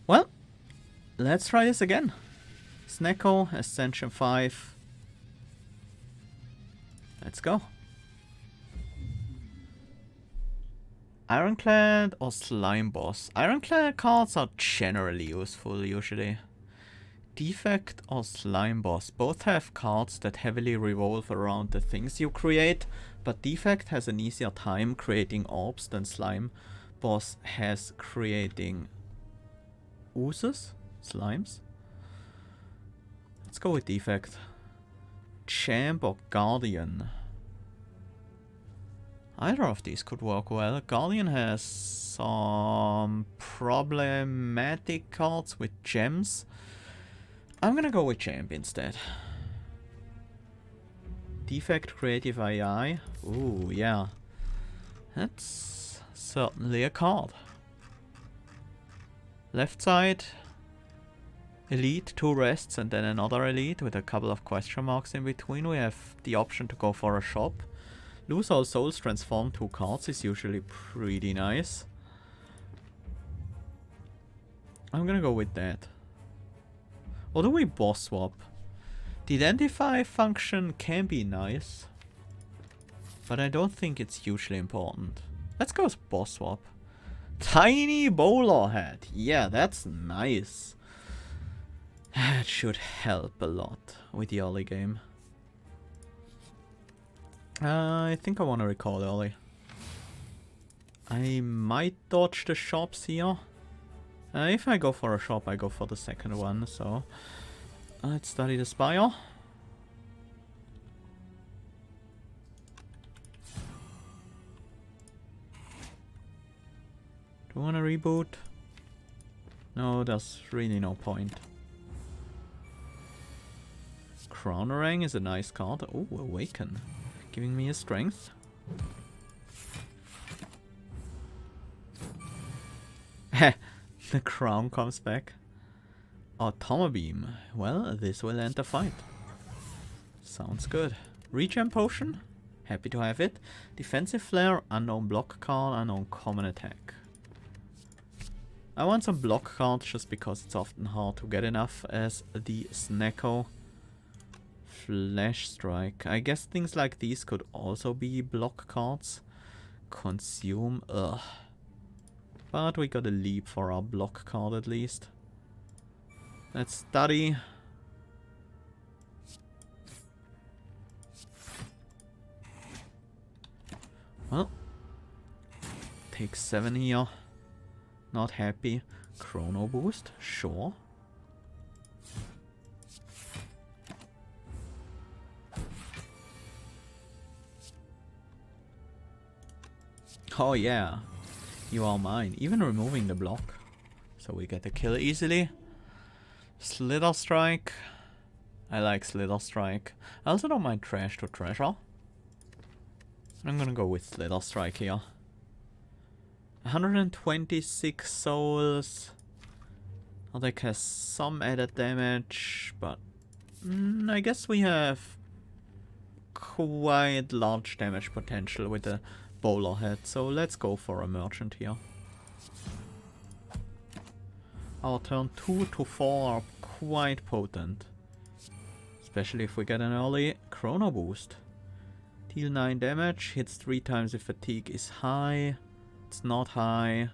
Well, let's try this again. Snecko, Ascension 5. Let's go. Ironclad or Slime Boss? Ironclad cards are generally useful, usually. Defect or Slime Boss? Both have cards that heavily revolve around the things you create, but Defect has an easier time creating orbs than Slime Boss has creating oozes? Slimes? Let's go with Defect. Champ or Guardian? Either of these could work well. Guardian has some problematic cards with gems. I'm gonna go with Champ instead. Defect Creative AI. Ooh, yeah. That's certainly a card. Left side. Elite, 2 rests and then another elite with a couple of question marks in between. We have the option to go for a shop. Lose all souls, transform 2 cards is usually pretty nice. I'm gonna go with that. Or do we boss swap? The identify function can be nice, but I don't think it's hugely important. Let's go with boss swap. Tiny bowler hat. Yeah, that's nice. That should help a lot with the early game. I think I want to recall early. I might dodge the shops here. If I go for a shop, I go for the second one, so... let's study the Spire. Do I want to reboot? No, there's really no point. Crown Orang is a nice card. Oh, Awaken. Giving me a strength. The crown comes back. Automa Beam. Well, this will end the fight. Sounds good. Regen Potion. Happy to have it. Defensive Flare. Unknown block card. Unknown common attack. I want some block cards just because it's often hard to get enough as the Snecko. Flash Strike. I guess things like these could also be block cards. Consume. Ugh. But we got a leap for our block card at least. Let's study. Well. Take 7 here. Not happy. Chrono Boost. Sure. Oh yeah, you are mine. Even removing the block. So we get the kill easily. Slither Strike. I like Slither Strike. I also don't mind Trash to Treasure. I'm gonna go with Slither Strike here. 126 souls. Our deck has some added damage, but I guess we have quite large damage potential with the bowler head, so let's go for a merchant here. Our turn 2 to 4 are quite potent, especially if we get an early chrono boost. Deal 9 damage, hits 3 times if fatigue is high. It's not high.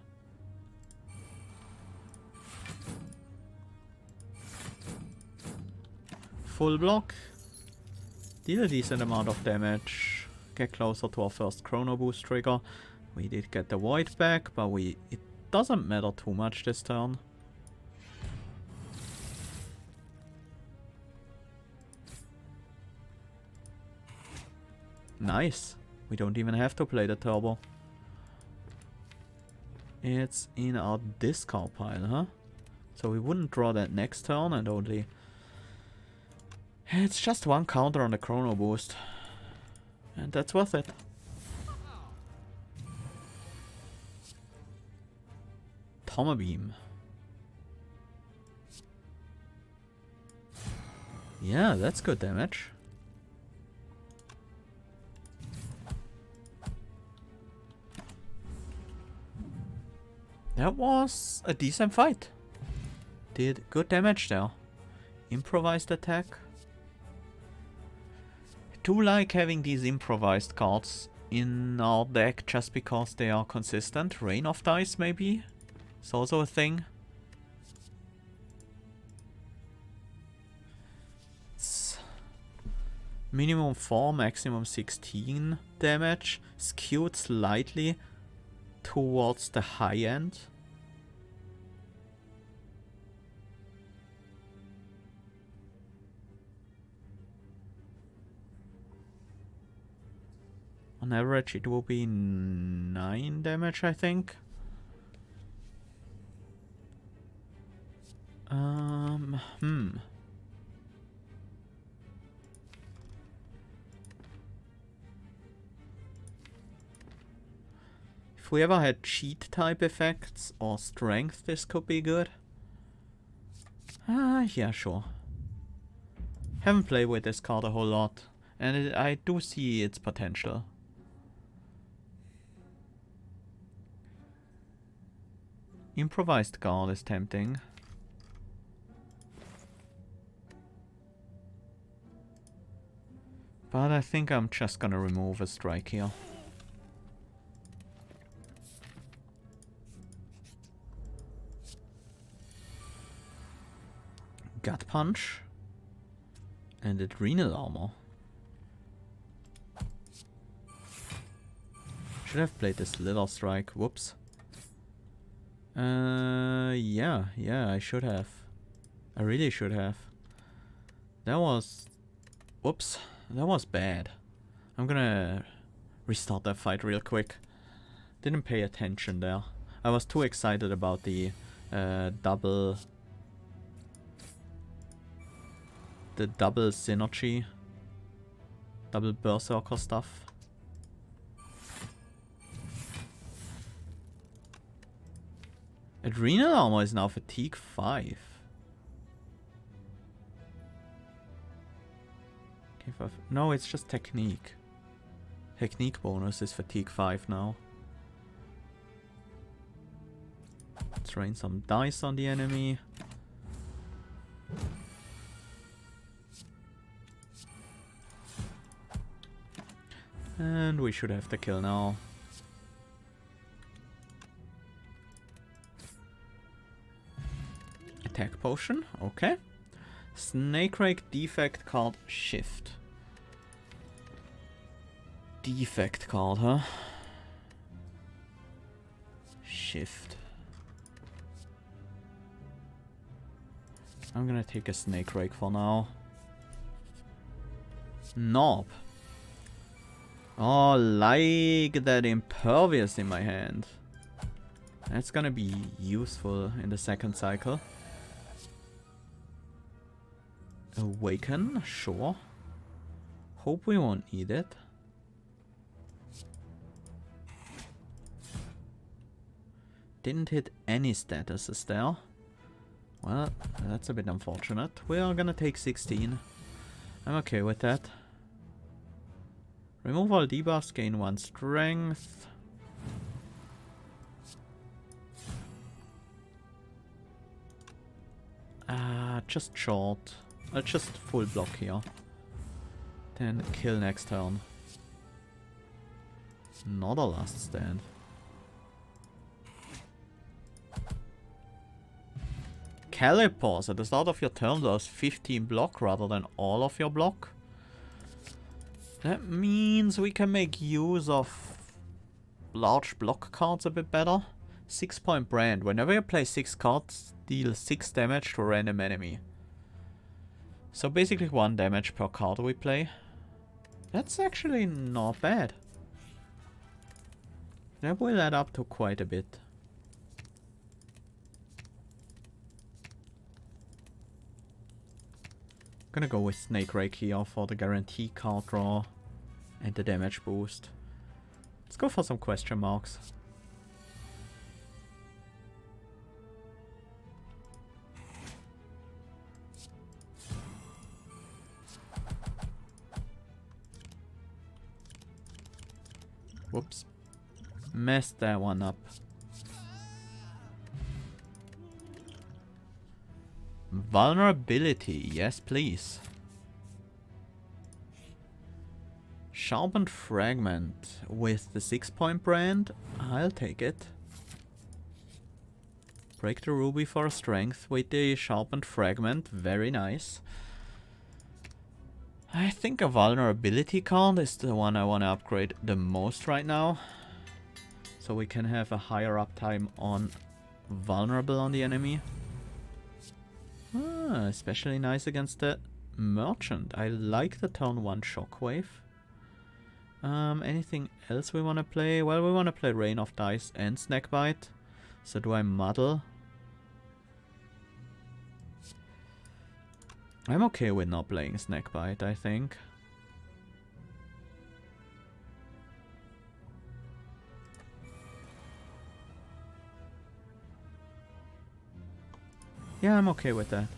Full block. Deal a decent amount of damage. Get closer to our first chrono boost trigger. We did get the void back, but it doesn't matter too much this turn. Nice. We don't even have to play the turbo. It's in our discard pile, huh? So we wouldn't draw that next turn and only... It's just 1 counter on the chrono boost. And that's worth it. Automa Beam. Yeah, that's good damage. That was a decent fight. Did good damage there. Improvised attack. I do like having these improvised cards in our deck just because they are consistent. Rain of Dice maybe? It's also a thing. It's minimum 4, maximum 16 damage. Skewed slightly towards the high end. On average it will be 9 damage, I think. If we ever had cheat type effects or strength, this could be good. Yeah, sure. Haven't played with this card a whole lot, and I do see its potential. Improvised guard is tempting. But I think I'm just gonna remove a strike here. Gut punch. And adrenal armor. Should have played this little strike. Whoops. Yeah, I should have. I really should have. That was... Whoops. That was bad. I'm gonna restart that fight real quick. Didn't pay attention there. I was too excited about the double... The double synergy. Double berserker stuff. Adrenal armor is now fatigue 5. No, it's just technique. Technique bonus is fatigue 5 now. Let's rain some dice on the enemy. And we should have the kill now. Attack potion, okay. Snecko defect card shift. Defect card, huh? Shift. I'm gonna take a Snecko for now. Knob. Oh, like that impervious in my hand. That's gonna be useful in the second cycle. Awaken, sure. Hope we won't need it. Didn't hit any statuses there. Well, that's a bit unfortunate. We are gonna take 16. I'm okay with that. Remove all debuffs, gain 1 strength. Just short. Just full block here. Then kill next turn. Not a last stand. Calipers at the start of your turn does 15 block rather than all of your block. That means we can make use of large block cards a bit better. 6-point brand. Whenever you play 6 cards, deal 6 damage to a random enemy. So basically 1 damage per card we play. That's actually not bad. That will add up to quite a bit. Gonna go with Snecko here for the guarantee card draw and the damage boost. Let's go for some question marks. Whoops. Messed that one up. Vulnerability, yes please. Sharpened Fragment with the 6-point brand, I'll take it. Break the ruby for strength with the Sharpened Fragment, very nice. I think a vulnerability card is the one I want to upgrade the most right now. So we can have a higher uptime on vulnerable on the enemy. Ah, especially nice against the merchant. I like the turn 1 shockwave. Anything else we want to play? Well, we want to play Rain of Dice and Snackbite. So do I muddle? I'm okay with not playing Snackbite, I think. Yeah, I'm okay with that.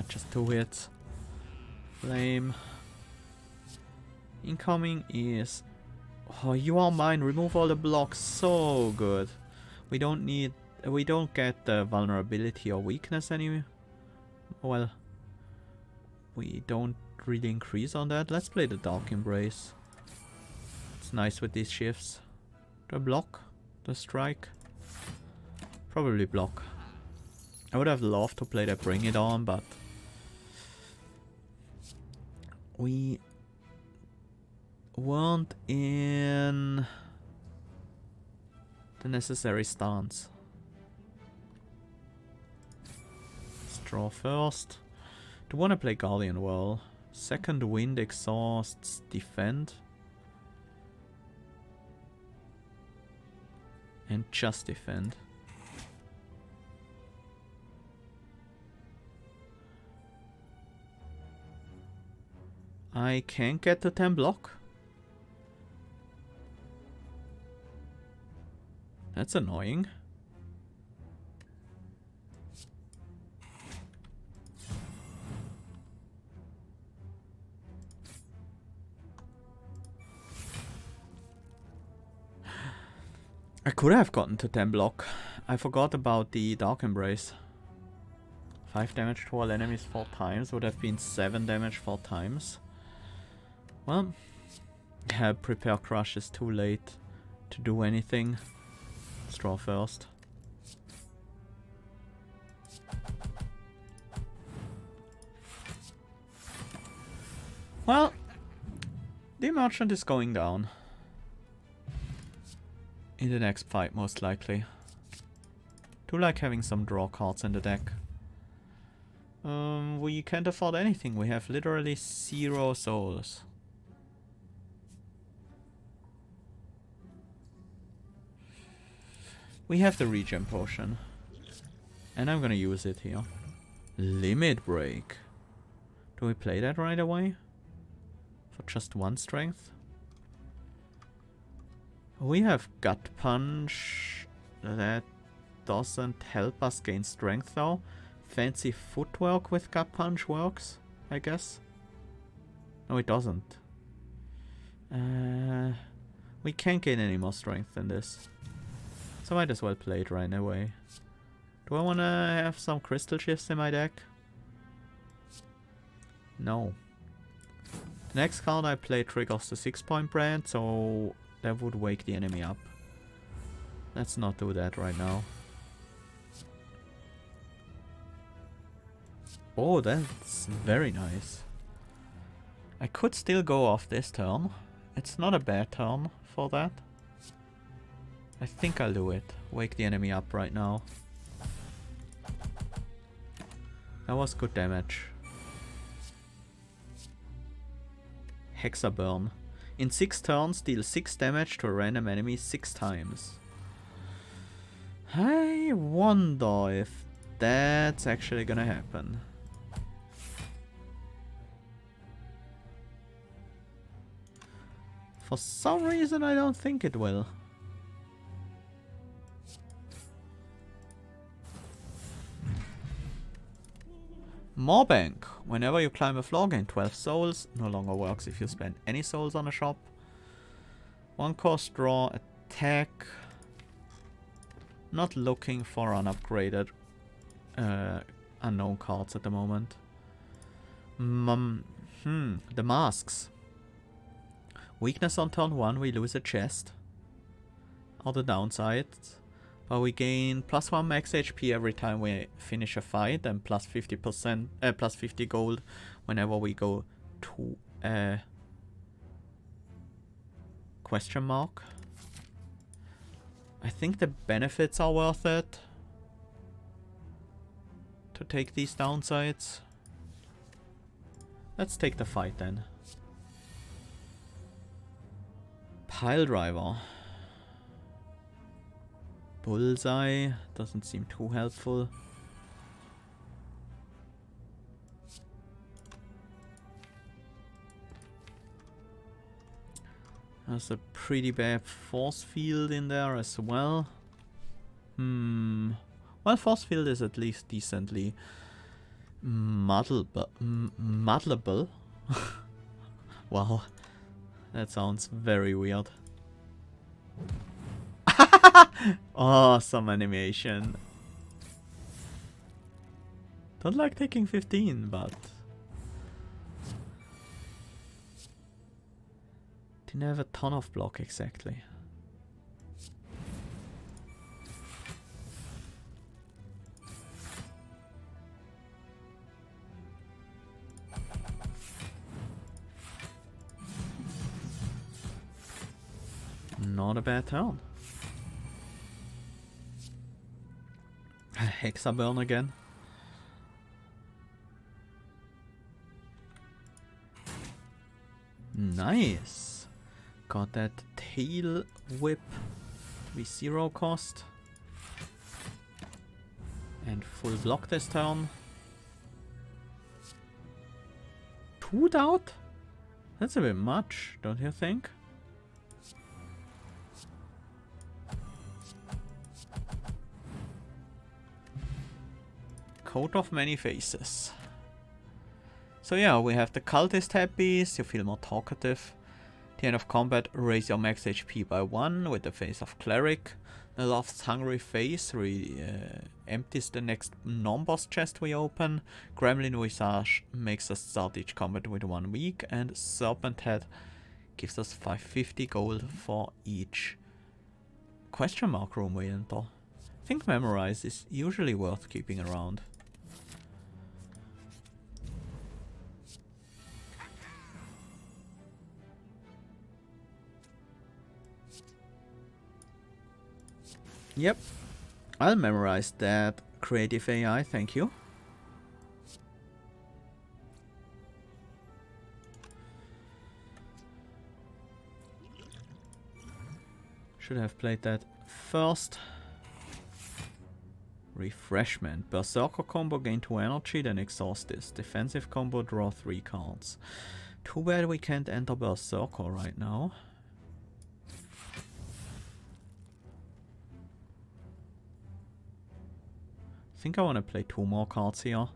Just 2 hits. Lame. Incoming is... Oh, you are mine. Remove all the blocks. So good. We don't need... We don't get the vulnerability or weakness anymore. Well, we don't really increase on that. Let's play the Dark Embrace. It's nice with these shifts. The block? The strike? Probably block. I would have loved to play the Bring It On, but... we... weren't in... the necessary stance. Draw first. Do want to play Guardian Whirl. Second wind exhausts defend. And just defend. I can't get to 10 block. That's annoying. I could have gotten to 10 block. I forgot about the Dark Embrace. 5 damage to all enemies 4 times would have been 7 damage 4 times. Well, yeah, Prepare Crush is too late to do anything. Let's draw first. Well, the merchant is going down. In the next fight, most likely. Do like having some draw cards in the deck. We can't afford anything. We have literally 0 souls. We have the regen potion. And I'm gonna use it here. Limit Break. Do we play that right away? For just 1 strength? We have Gut Punch. That doesn't help us gain strength though. Fancy Footwork with Gut Punch works, I guess. No, it doesn't. We can't gain any more strength than this. So I might as well play it right away. Do I want to have some crystal shifts in my deck? No. The next card I play triggers the 6-point brand, so that would wake the enemy up. Let's not do that right now. Oh, that's very nice. I could still go off this turn. It's not a bad turn for that. I think I'll do it. Wake the enemy up right now. That was good damage. Hexaburn. In 6 turns, deal 6 damage to a random enemy 6 times. I wonder if that's actually gonna happen. For some reason I don't think it will. Morebank. Whenever you climb a floor, gain 12 souls. No longer works if you spend any souls on a shop. 1 cost draw, attack. Not looking for an upgraded unknown cards at the moment. The masks. Weakness on turn 1, we lose a chest. Or the downside. But we gain +1 max HP every time we finish a fight, and plus 50%, plus 50 gold whenever we go to question mark. I think the benefits are worth it to take these downsides. Let's take the fight then. Pile driver. Bullseye doesn't seem too helpful. There's a pretty bad force field in there as well. Well, force field is at least decently muddleable. Wow, that sounds very weird. Awesome animation. Don't like taking 15, but didn't have a ton of block exactly. Not a bad turn. Hexaburn again. Nice. Got that tail whip with 0 cost. And full block this turn. 2 doubt? That's a bit much, don't you think? Coat of many faces. So yeah, we have the cultist habits, you feel more talkative. The end of combat, raise your max HP by 1 with the face of cleric. The lost hungry face empties the next non-boss chest we open. Gremlin visage makes us start each combat with 1 week, and serpent head gives us 550 gold for each question mark room we enter. I think memorize is usually worth keeping around. Yep, I'll memorize that. Creative AI, thank you. Should have played that first. Refreshment. Berserker combo, gain 2 energy, then exhaust this. Defensive combo, draw 3 cards. Too bad we can't enter Berserker right now. I think I want to play 2 more cards here.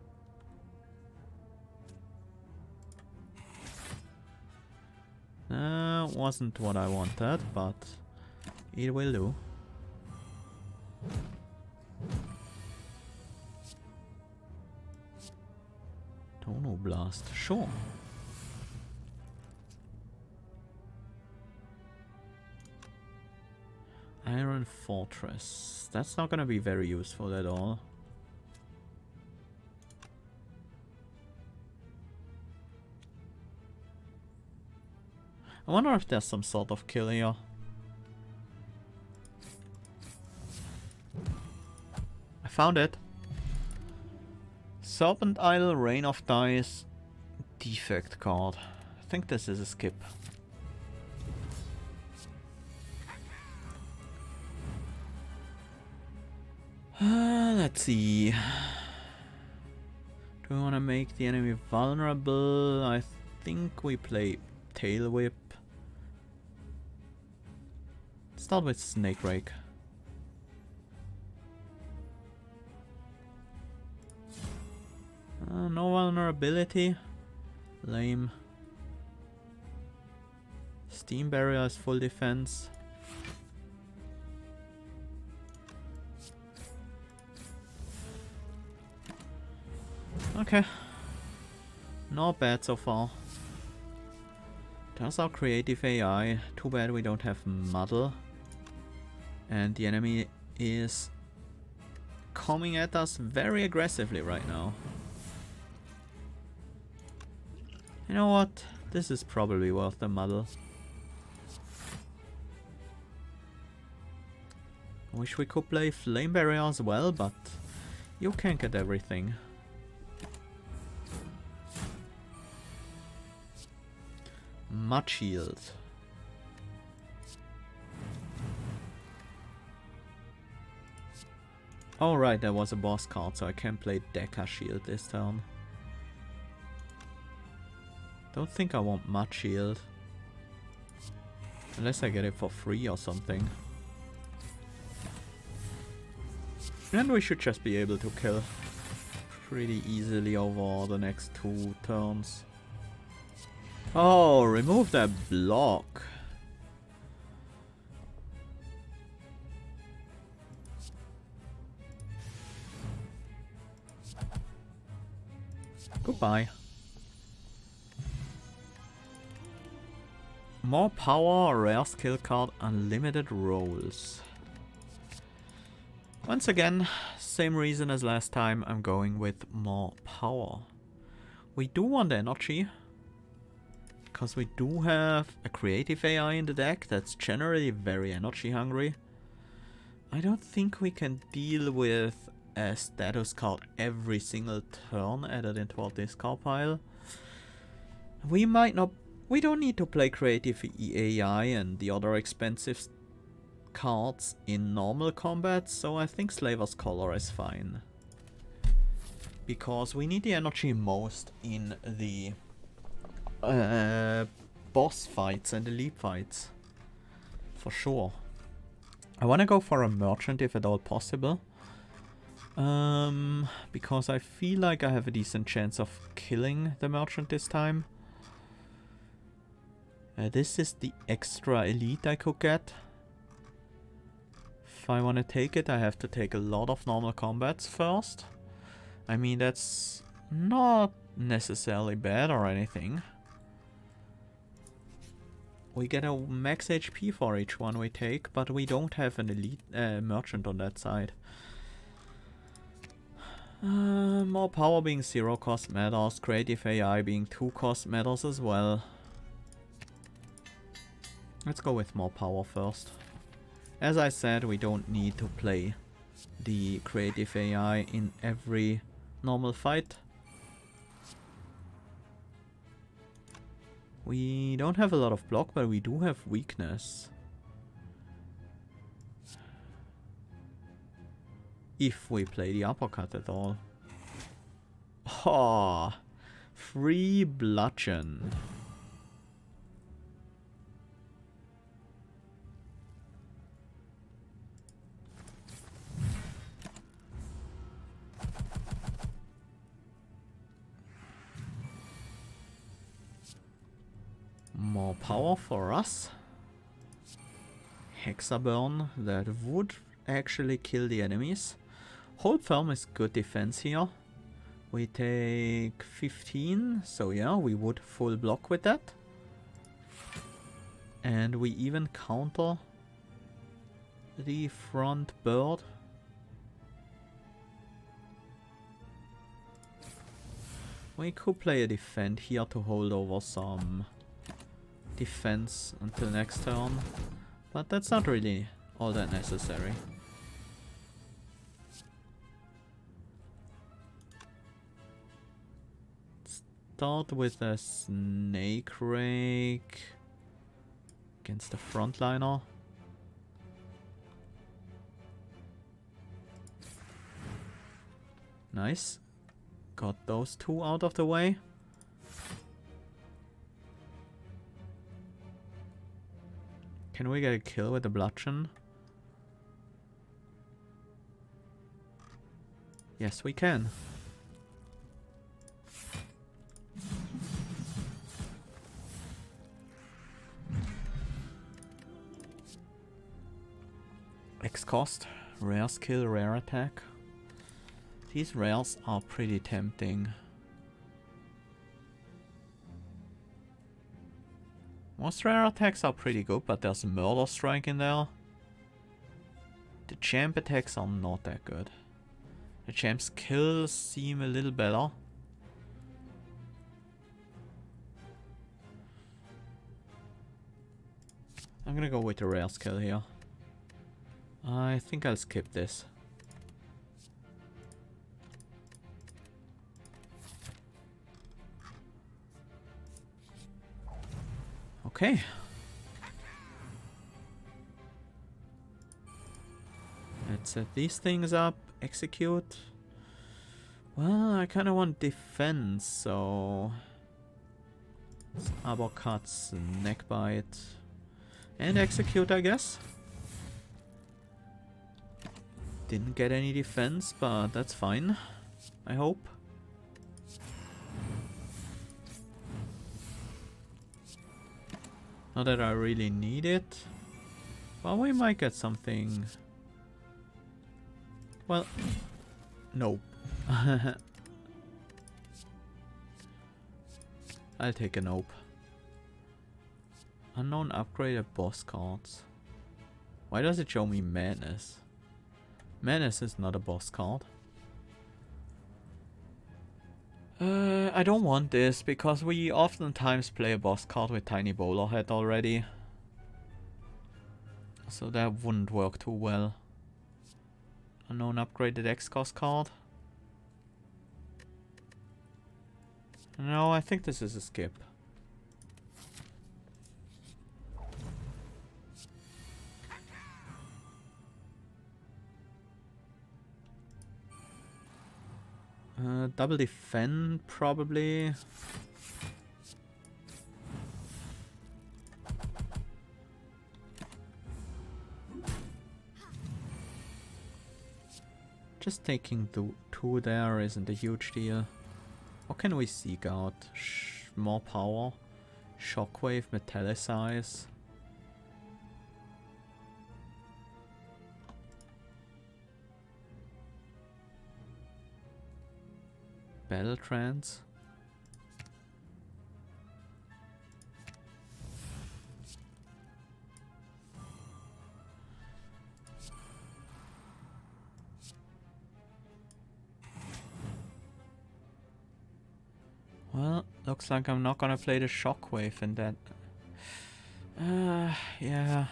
Wasn't what I wanted, but it will do. Tono Blast, sure. Iron Fortress. That's not gonna be very useful at all. I wonder if there's some sort of kill here. I found it. Serpent Idol, Rain of Dice, defect card. I think this is a skip. Let's see. Do we want to make the enemy vulnerable? I think we play Tail Whip. Start with Snake Rake. No vulnerability. Lame. Steam Barrier is full defense. Okay. Not bad so far. There's our creative AI. Too bad we don't have Muddle. And the enemy is coming at us very aggressively right now. You know what? This is probably worth the Muddle. Wish we could play Flame Barrier as well, but you can't get everything. Mud Shield. Oh right, there was a boss card, so I can play Deca Shield this turn. Don't think I want Mud Shield. Unless I get it for free or something. And we should just be able to kill pretty easily over the next 2 turns. Oh, remove that block. Goodbye. More power, rare skill card, unlimited rolls. Once again, same reason as last time, I'm going with more power. We do want energy, because we do have a creative AI in the deck that's generally very energy hungry. I don't think we can deal with a status card every single turn added into our discard pile. We might not. We don't need to play creative AI and the other expensive cards in normal combat, so I think Slaver's Collar is fine. Because we need the energy most in the boss fights and elite fights. For sure. I want to go for a merchant if at all possible. Because I feel like I have a decent chance of killing the merchant this time. This is the extra elite I could get. If I want to take it, I have to take a lot of normal combats first. I mean, that's not necessarily bad or anything. We get a max HP for each one we take, but we don't have an elite merchant on that side. More power being 0 cost matters, creative AI being 2 cost matters as well. Let's go with more power first. As I said, we don't need to play the creative AI in every normal fight. We don't have a lot of block, but we do have weakness. If we play the uppercut at all. Oh, free bludgeon. More power for us. Hexaburn, that would actually kill the enemies. Hold firm is good defense here. We take 15, so yeah, we would full block with that. And we even counter the front bird. We could play a defend here to hold over some defense until next turn, but that's not really all that necessary. Start with a snake rake against the frontliner. Nice. Got those 2 out of the way. Can we get a kill with the bludgeon? Yes, we can. X cost, rare skill, rare attack. These rails are pretty tempting. Most rare attacks are pretty good, but there's a Murder Strike in there. The champ attacks are not that good. The champ's kills seem a little better. I'm gonna go with the rare skill here. I think I'll skip this. Okay. Let's set these things up. Execute. Well, I kind of want defense, so... Uppercuts, neckbite. And execute, I guess. Didn't get any defense, but that's fine. I hope. Not that I really need it. Well, we might get something. Well, nope. I'll take a nope. Unknown upgraded boss cards. Why does it show me Madness? Madness is not a boss card. I don't want this because we oftentimes play a boss card with Tiny Bowler Head already. So that wouldn't work too well. Unknown upgraded X-Cost card. No, I think this is a skip. Double defend, probably. Just taking the 2 there isn't a huge deal. What can we seek out? More power. Shockwave, metallicize. Battle trance. Well, looks like I'm not gonna play the shockwave in that. Yeah.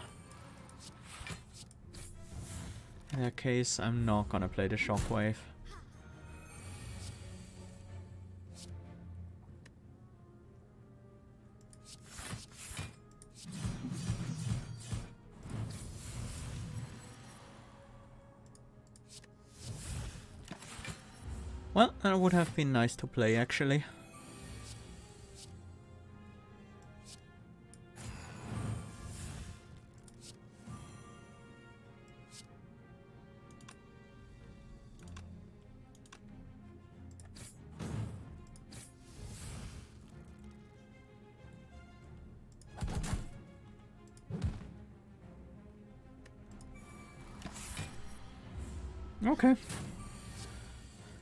In that case, I'm not gonna play the shockwave. Well, that would have been nice to play, actually. Okay.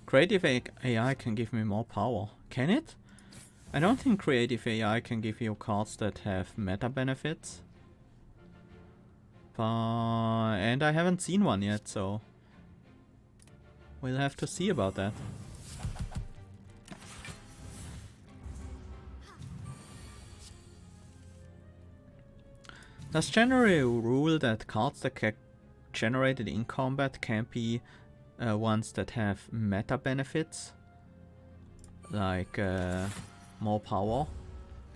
Creative AI can give me more power. Can it? I don't think Creative AI can give you cards that have meta benefits. And I haven't seen one yet, so we'll have to see about that. There's generally a rule that cards that get generated in combat can't be ones that have meta benefits, like more power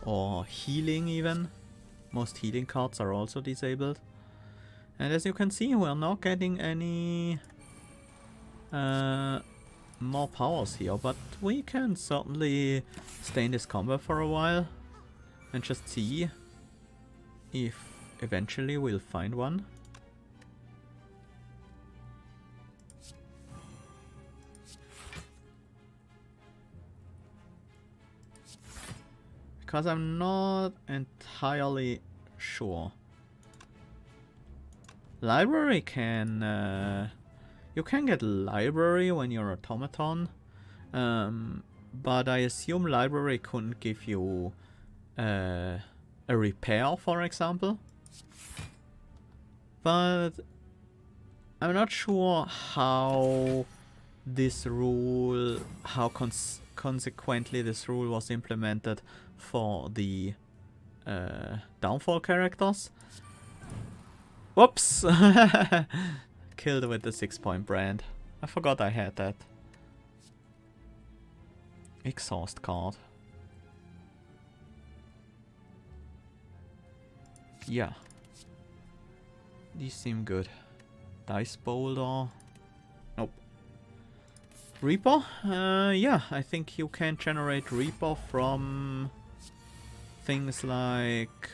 or healing even. Most healing cards are also disabled. And as you can see, we're not getting any more powers here, but we can certainly stay in this combat for a while and just see if eventually we'll find one. Because I'm not entirely sure. Library can You can get library when you're automaton, but I assume library couldn't give you a repair, for example. But I'm not sure how this rule, how consequently this rule was implemented for the downfall characters. Whoops! Killed with the 6-point brand. I forgot I had that. Exhaust card. Yeah. These seem good. Dice boulder. Nope. Reaper? Yeah, I think you can generate Reaper from things like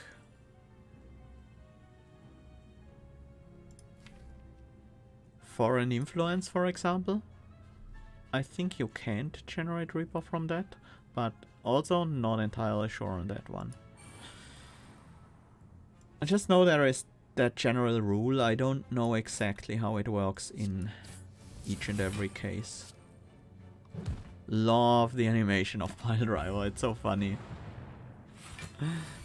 foreign influence, for example. I think you can't generate Reaper from that, but also not entirely sure on that one. I just know there is that general rule. I don't know exactly how it works in each and every case. Love the animation of Pile Driver, it's so funny.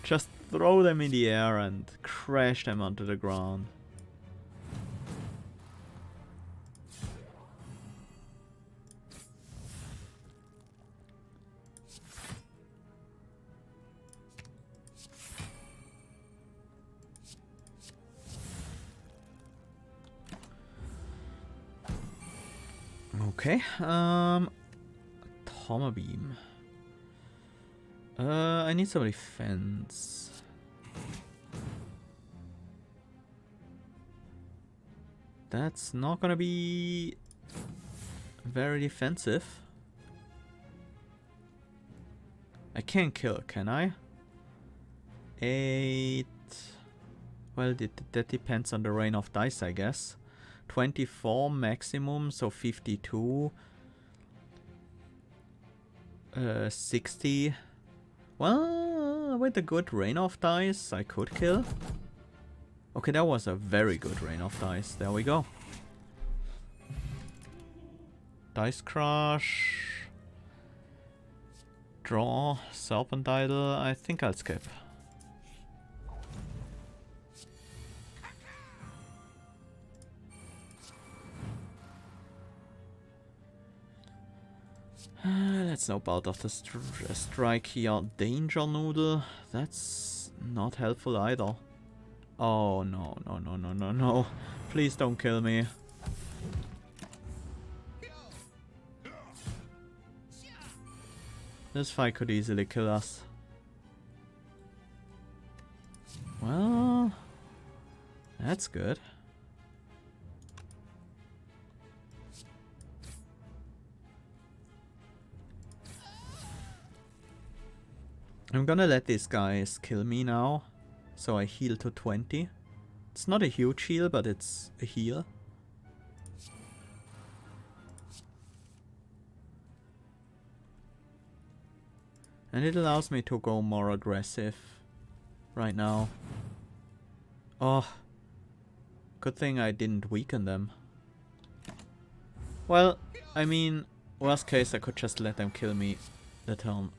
Just throw them in the air and crash them onto the ground. Okay, Tommer Beam. I need some defense. That's not gonna be very defensive. I can't kill, can I? 8. Well, that depends on the rain of dice, I guess. 24 maximum, so 52. 60. Well, with a good rain of dice, I could kill. Okay, that was a very good rain of dice. There we go. Dice Crush. Draw. Serpent Idol. I think I'll skip. Let's nope out of the strike here. Danger Noodle. That's not helpful either. Oh no, no, no, no, no, no. Please don't kill me. This fight could easily kill us. Well, that's good. I'm gonna let these guys kill me now, so I heal to 20. It's not a huge heal, but it's a heal. And it allows me to go more aggressive right now. Oh, good thing I didn't weaken them. Well, I mean, worst case I could just let them kill me the turn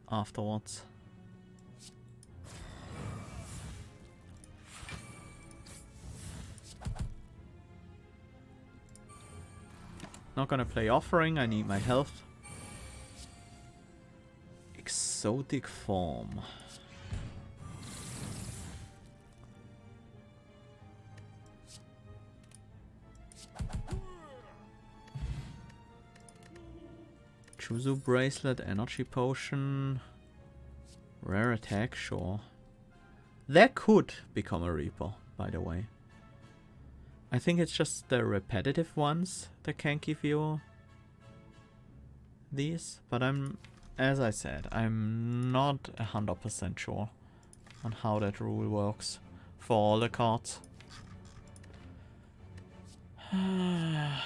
afterwards. Not gonna play Offering, I need my health. Exotic form. Chuzu Bracelet, Energy Potion. Rare attack, sure. That could become a Reaper, by the way. I think it's just the repetitive ones that can give you these, but as I said, I'm not 100% sure on how that rule works for all the cards. I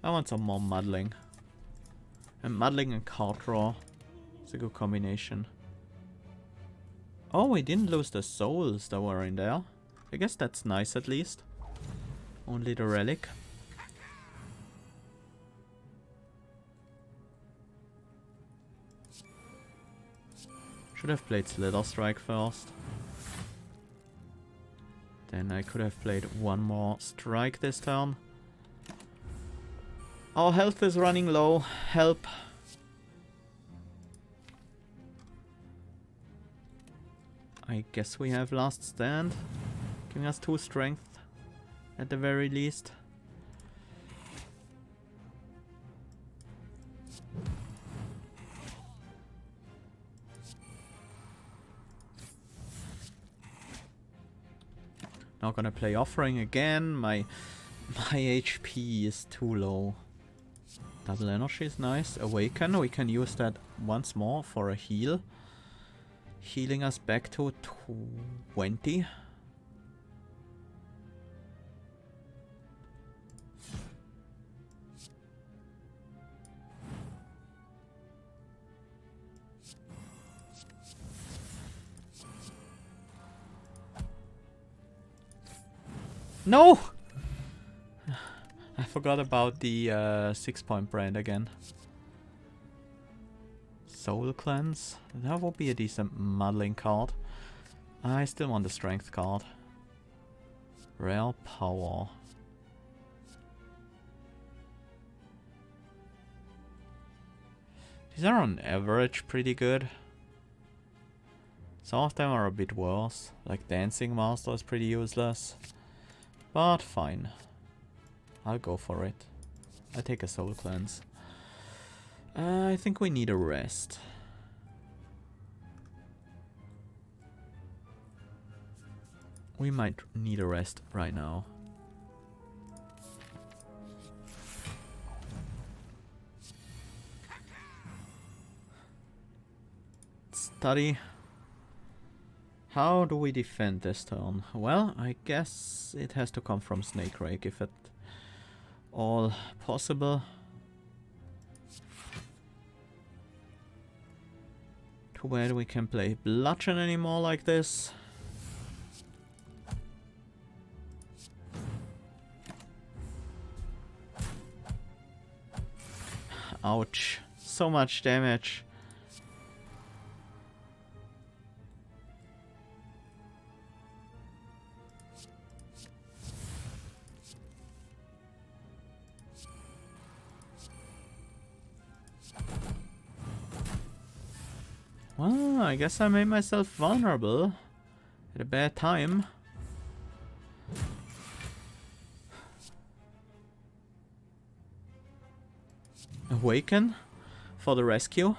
want some more muddling. And muddling and card draw is a good combination. Oh, we didn't lose the souls that were in there. I guess that's nice at least. Only the relic. Should have played Slither Strike first. Then I could have played one more strike this turn. Our health is running low. Help. I guess we have Last Stand. Giving us 2 strength at the very least. Not gonna play Offering again. My HP is too low. Double Energy is nice. Awaken, we can use that once more for a heal. Healing us back to 20. No! I forgot about the 6-point brand again. Soul Cleanse. That would be a decent muddling card. I still want the Strength card. Rare Power. These are on average pretty good. Some of them are a bit worse. Like Dancing Master is pretty useless. But fine. I'll go for it. I take a Soul Cleanse. I think we need a rest. We might need a rest right now. Study. How do we defend this turn? Well, I guess it has to come from Snake Rake if at all possible. Too bad we can't play Bludgeon anymore like this. Ouch. So much damage. Well, I guess I made myself vulnerable at a bad time. Awaken for the rescue.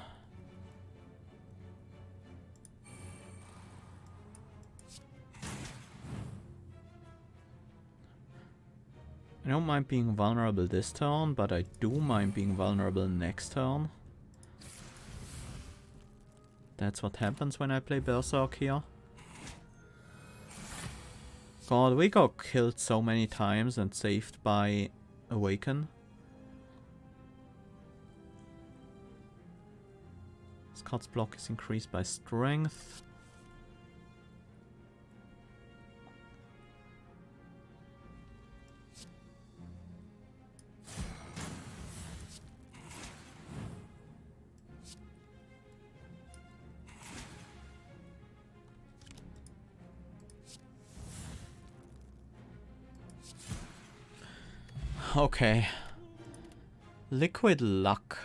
I don't mind being vulnerable this turn, but I do mind being vulnerable next turn. That's what happens when I play Berserk here. God, we got killed so many times and saved by Awaken. Scott's block is increased by strength. Okay. Liquid Luck.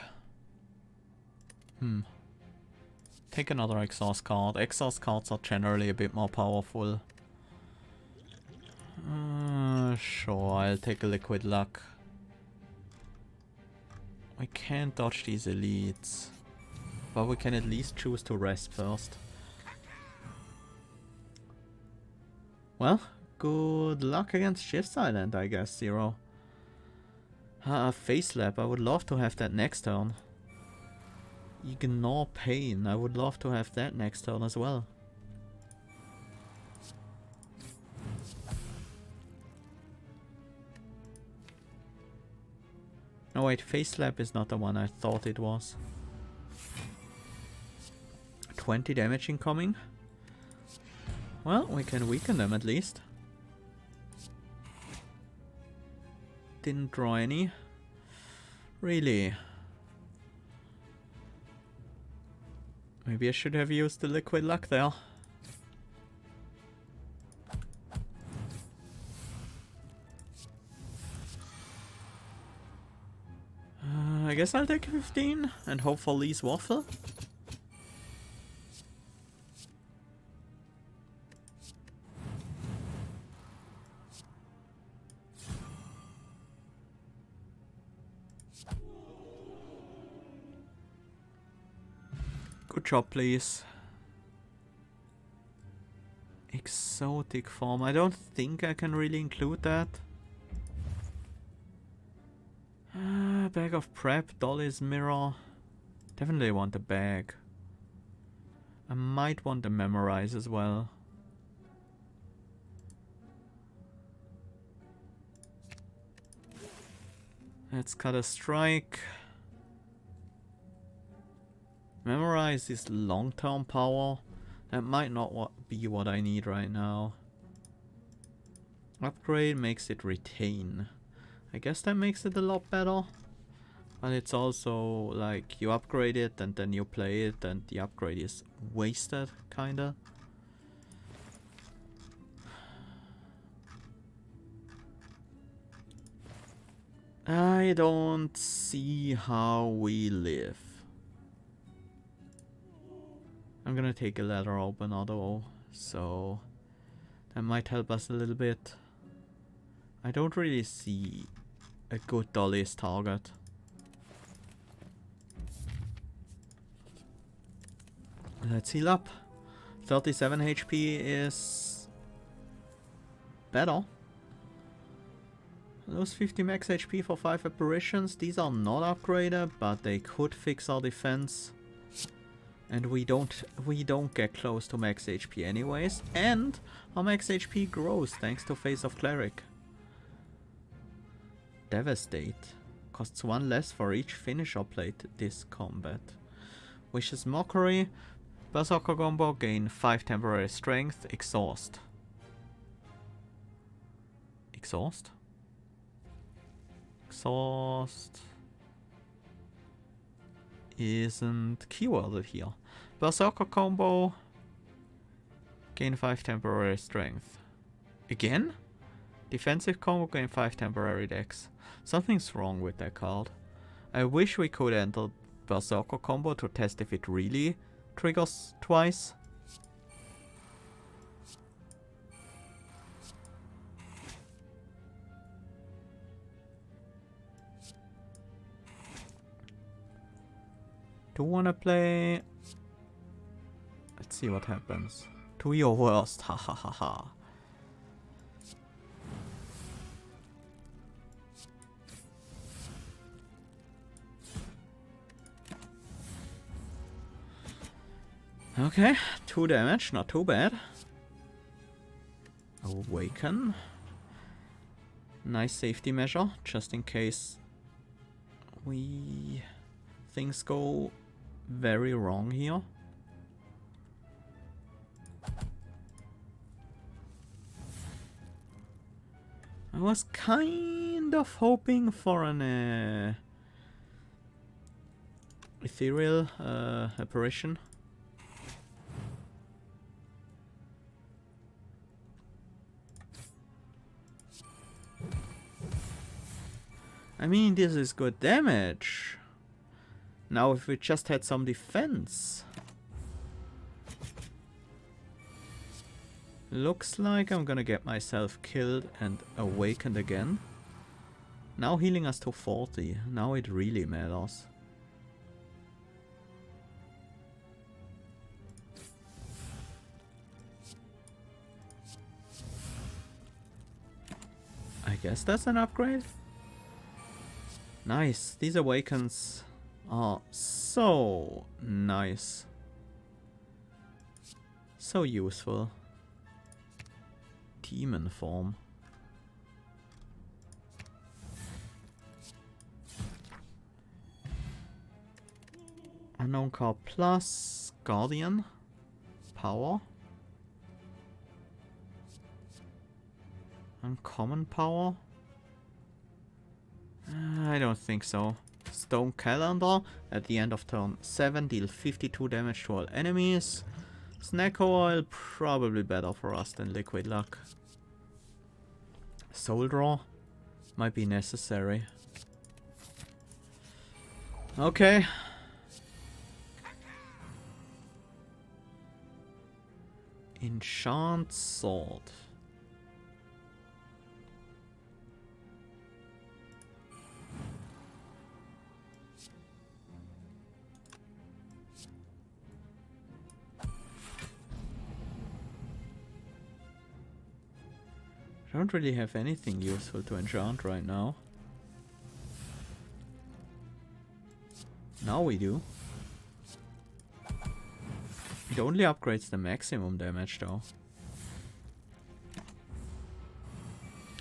Take another exhaust card. Exhaust cards are generally a bit more powerful. Sure, I'll take a Liquid Luck. We can't dodge these elites. But we can at least choose to rest first. Well, good luck against Shift Silent, I guess, Zero. Face Slap, I would love to have that next turn. Ignore Pain, I would love to have that next turn as well. No wait, Face Slap is not the one I thought it was. 20 damage incoming. Well, we can weaken them at least. Didn't draw any. Really? Maybe I should have used the liquid luck there. I guess I'll take 15 and hope for Lee's waffle. Good job, please. Exotic form. I don't think I can really include that. Bag of prep, Dolly's mirror. Definitely want the bag. I might want the memorize as well. Let's cut a strike. Memorize is long-term power. That might not be what I need right now. Upgrade makes it retain. I guess that makes it a lot better. But it's also like you upgrade it and then you play it and the upgrade is wasted, kinda. I don't see how we live. I'm gonna take a letter opener though, so that might help us a little bit. I don't really see a good Dolly's target. Let's heal up. 37 HP is better. Lose 50 max HP for 5 apparitions. These are not upgraded, but they could fix our defense. And we don't get close to max HP anyways. And our max HP grows thanks to Face of Cleric. Devastate. Costs 1 less for each finisher played this combat. Vicious Mockery. Berserker combo, gain 5 temporary strength. Exhaust. Exhaust? Exhaust isn't keyworded here. Berserker combo, gain 5 temporary strength. Again? Defensive combo, gain 5 temporary dex. Something's wrong with that card. I wish we could enter Berserker combo to test if it really triggers twice. Do wanna play? Let's see what happens. To your worst, ha ha ha ha. Okay, 2 damage, not too bad. Awaken. Nice safety measure, just in case things go very wrong here. I was kind of hoping for an ethereal apparition. I mean, this is good damage. Now if we just had some defense. Looks like I'm gonna get myself killed and awakened again. Now healing us to 40. Now it really matters. I guess that's an upgrade. Nice. These awakens are so nice. So useful. Demon form. Unknown card plus Guardian. Power. Uncommon power. I don't think so. Stone Calendar. At the end of turn 7, deal 52 damage to all enemies. Snecko Oil, probably better for us than Liquid Luck. Soul Draw might be necessary. Okay. Enchant Sword. I don't really have anything useful to enchant right now. Now we do. It only upgrades the maximum damage though.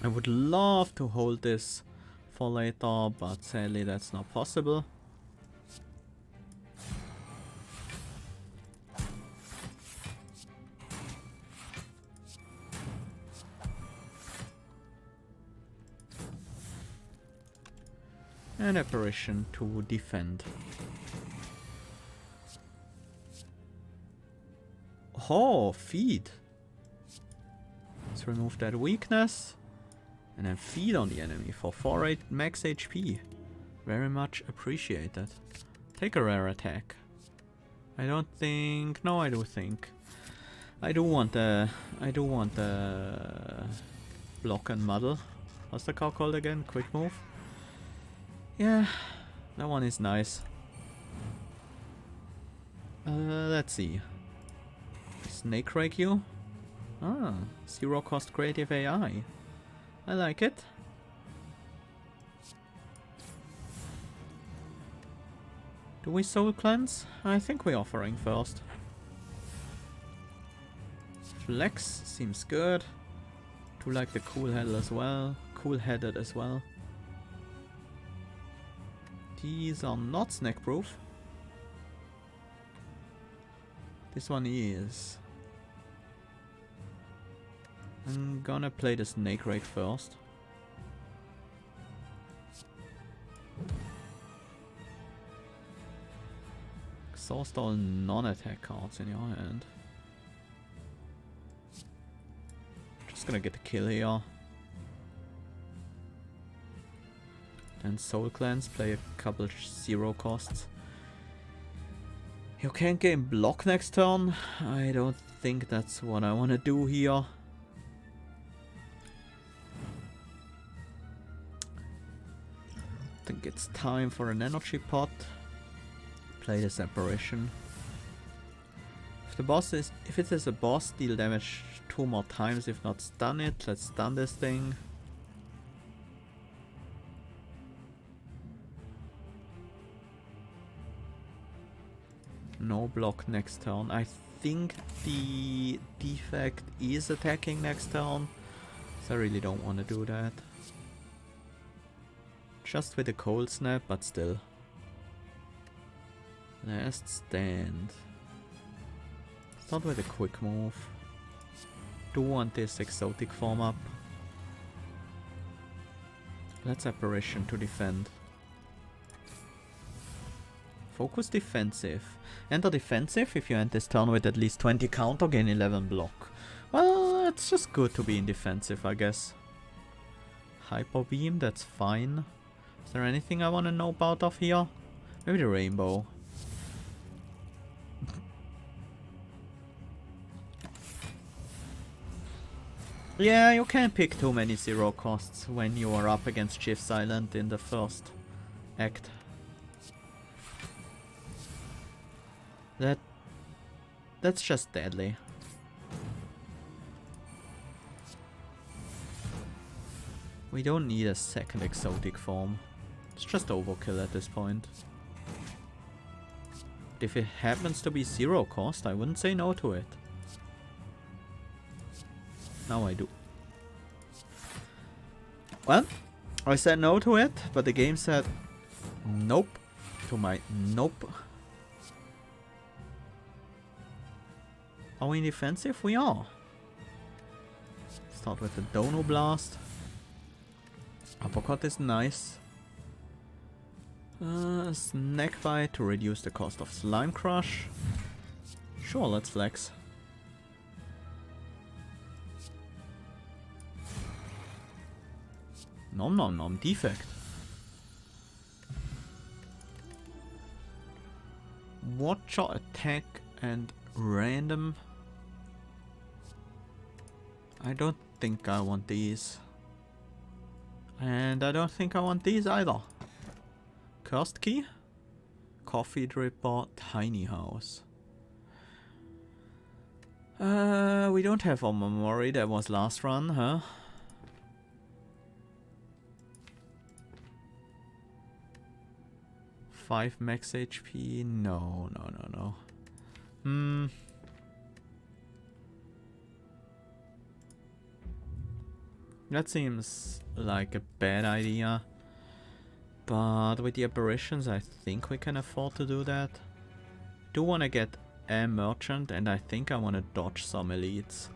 I would love to hold this for later, but sadly that's not possible. And apparition to defend. Oh, feed. Let's remove that weakness. And then feed on the enemy for 48 max HP. Very much appreciated. Take a rare attack. I don't think... No, I do think. I do want the block and muddle. What's the card called again? Quick move? Yeah, that one is nice. Let's see. Snake Rake you? Ah, 0 cost creative AI. I like it. Do we soul cleanse? I think we're offering first. Flex seems good. Do like the cool headed as well. Cool headed as well. These are not snack proof. This one is. I'm gonna play the Snake Rake first. Exhaust all non-attack cards in your hand. Just gonna get the kill here. Then Soul Cleanse, play a couple 0 costs. You can't gain block next turn. I don't think that's what I want to do here. I think it's time for an energy pot. Play this apparition. If it is a boss, deal damage 2 more times, if not stun it. Let's stun this thing. No block next turn. I think the defect is attacking next turn, so I really don't want to do that. Just with a cold snap, but still. Last stand. Start with a quick move. Do want this exotic form up. Let's apparition to defend. Focus defensive. Enter defensive if you end this turn with at least 20 counter, gain 11 block. Well, it's just good to be in defensive, I guess. Hyper beam, that's fine. Is there anything I want to know about off here? Maybe the rainbow. Yeah, you can't pick too many 0 costs when you are up against Chief's Island in the first act. That's just deadly. We don't need a second exotic form. It's just overkill at this point. But if it happens to be 0 cost, I wouldn't say no to it. Now I do. Well, I said no to it, but the game said nope to my nope. Are we in defensive? We are. Start with the Dono Blast. Uppercut is nice. Snack bite to reduce the cost of slime crush. Sure, let's flex. Nom nom nom, defect. Watcher, attack and random. I don't think I want these. And I don't think I want these either. Cursed key? Coffee dripper, tiny house. We don't have a memory, that was last run, huh? Five max HP? No. That seems like a bad idea. But with the apparitions, I think we can afford to do that. Do want to get a merchant, and I think I want to dodge some elites.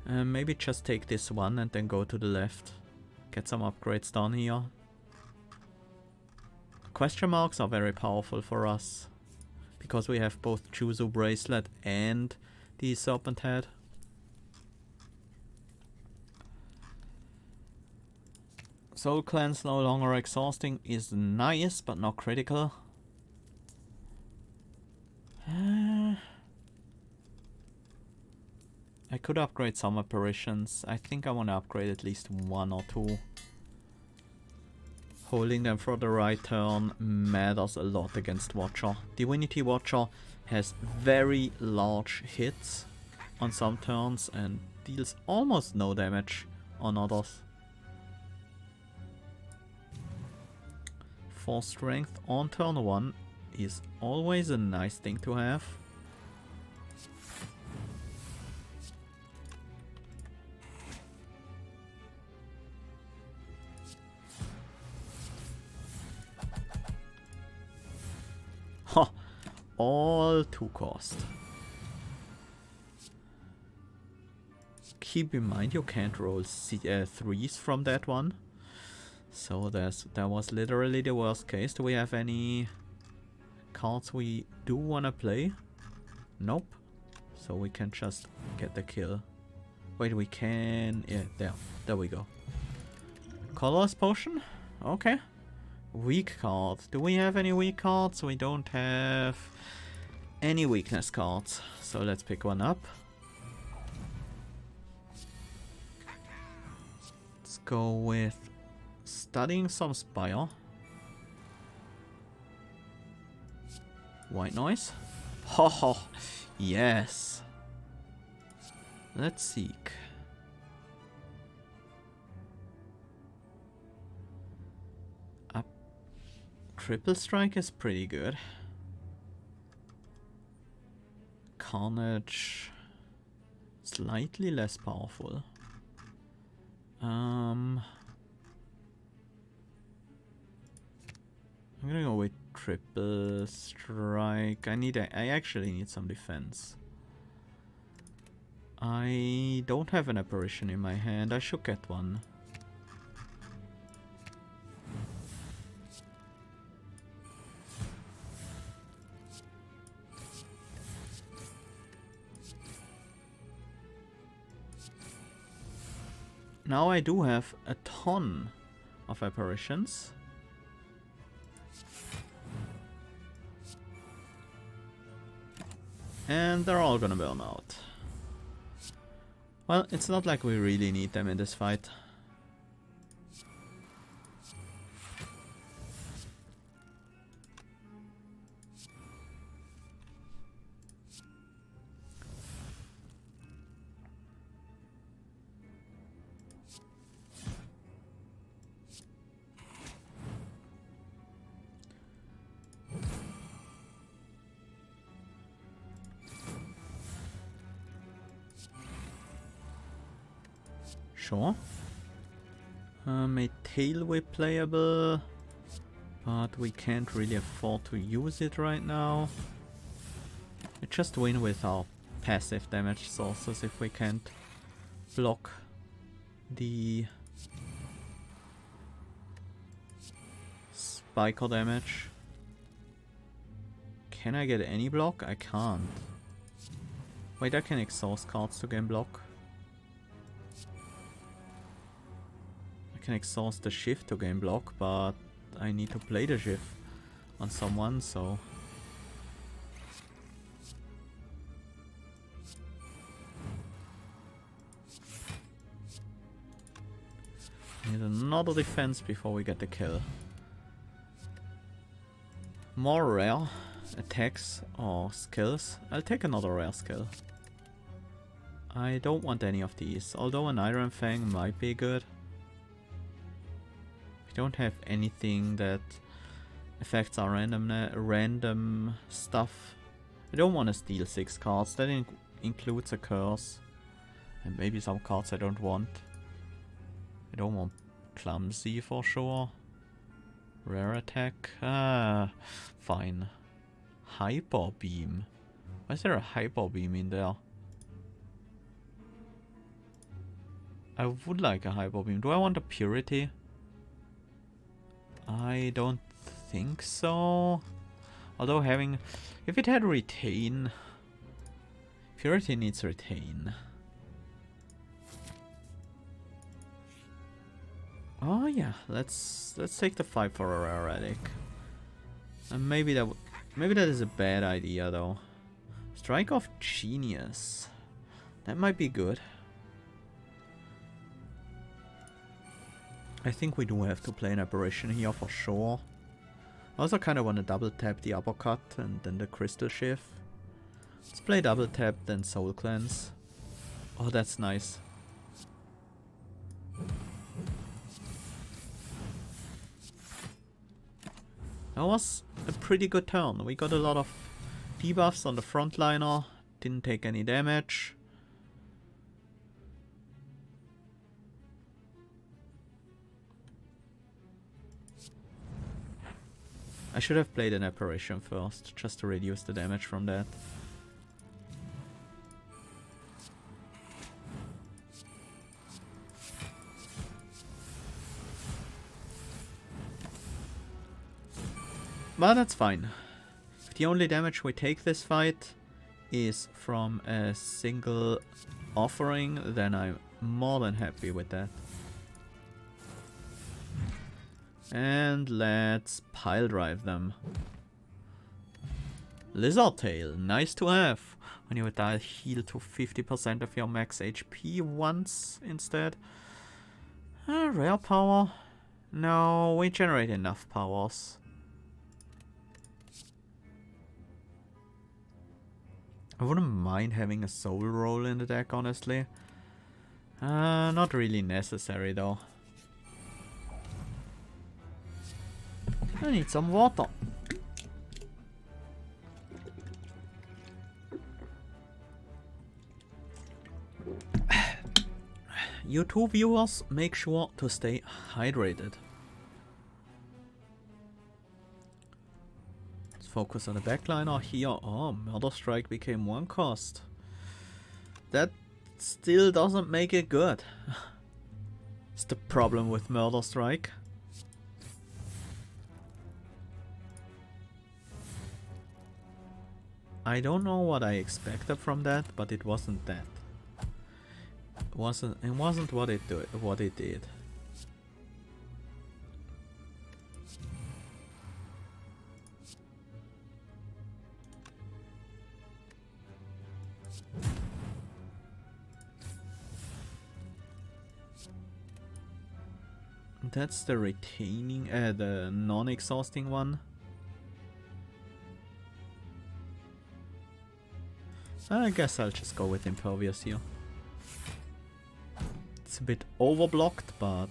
Maybe just take this one and then go to the left. Get some upgrades done here. Question marks are very powerful for us. Because we have both Juzu Bracelet and the Serpent Head. Soul Cleanse no longer exhausting is nice, but not critical. I could upgrade some apparitions. I think I want to upgrade at least one or two. Holding them for the right turn matters a lot against Watcher. Divinity Watcher has very large hits on some turns and deals almost no damage on others. 4 strength on turn 1 is always a nice thing to have. Ha! All to cost. Keep in mind you can't roll 3s from that one. So that was literally the worst case. Do we have any cards we do want to play? Nope. So we can just get the kill. Wait, we can... Yeah, there we go. Colorless Potion? Okay. Weak card. Do we have any weak cards? We don't have any weakness cards. So let's pick one up. Let's go with studying some Spire. White noise. Ho ho. Yes. Let's seek. Triple Strike is pretty good. Carnage, slightly less powerful. I'm gonna go with Triple Strike. I actually need some defense. I don't have an apparition in my hand. I should get one. Now I do have a ton of apparitions. And they're all gonna burn out. Well, it's not like we really need them in this fight. Sure. Made Tail Whip playable, but we can't really afford to use it right now. We just win with our passive damage sources if we can't block the biker damage. Can I get any block? I can't. Wait, I can exhaust cards to gain block. I can exhaust the shift to gain block, but I need to play the shift on someone, so... Need another defense before we get the kill. More rare attacks or skills. I'll take another rare skill. I don't want any of these, although an Iron Fang might be good. We don't have anything that affects our random stuff. I don't want to steal 6 cards. That includes a curse. And maybe some cards I don't want. I don't want clumsy for sure. Rare attack. Fine. Hyper beam. Why is there a hyper beam in there? I would like a hyper beam. Do I want a purity? I don't think so. Although having... If it had retain... Purity needs retain. Oh yeah, let's take the 5 for a rare relic. And maybe that is a bad idea though. Strike of Genius. That might be good. I think we do have to play an apparition here for sure. I also kind of want to double tap the uppercut and then the crystal shift. Let's play double tap, then soul cleanse. Oh, that's nice. That was a pretty good turn. We got a lot of debuffs on the frontliner. Didn't take any damage. I should have played an apparition first, just to reduce the damage from that. But that's fine. If the only damage we take this fight is from a single offering, then I'm more than happy with that. And let's pile drive them. Lizard Tail, nice to have. When you die, heal to 50% of your max HP once instead. Rare power? No, we generate enough powers. I wouldn't mind having a soul roll in the deck, honestly. Not really necessary though. I need some water. You two viewers, make sure to stay hydrated. Let's focus on the backliner here. Oh, Murder Strike became 1 cost. That still doesn't make it good. It's the problem with Murder Strike. I don't know what I expected from that, but it wasn't that. It wasn't what it did. That's the retaining, the non-exhausting one. I guess I'll just go with Impervious here. It's a bit overblocked, but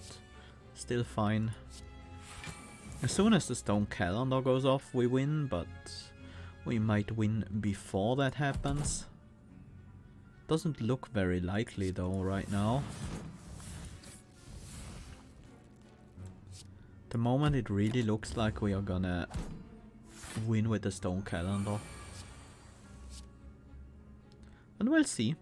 still fine. As soon as the stone calendar goes off, we win, but we might win before that happens. Doesn't look very likely though right now. The moment it really looks like we are gonna win with the stone calendar. And we'll see.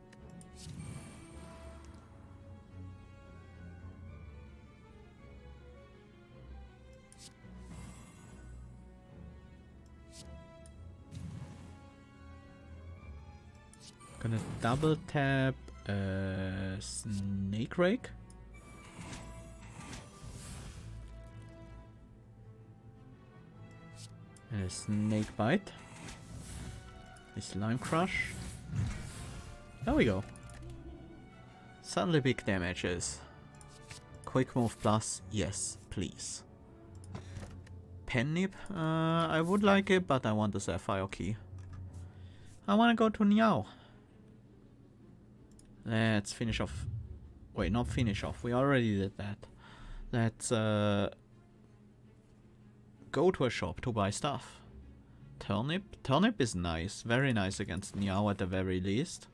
Gonna double tap Snake Rake. And a Snake Bite. A Slime Crush. There we go. Suddenly big damages. Quick Move Plus, yes, please. Pen Nip, I would like it, but I want the Sapphire Key. I want to go to Niao. Let's finish off. Wait, not finish off. We already did that. Let's go to a shop to buy stuff. Turnip. Turnip is nice. Very nice against Niao at the very least.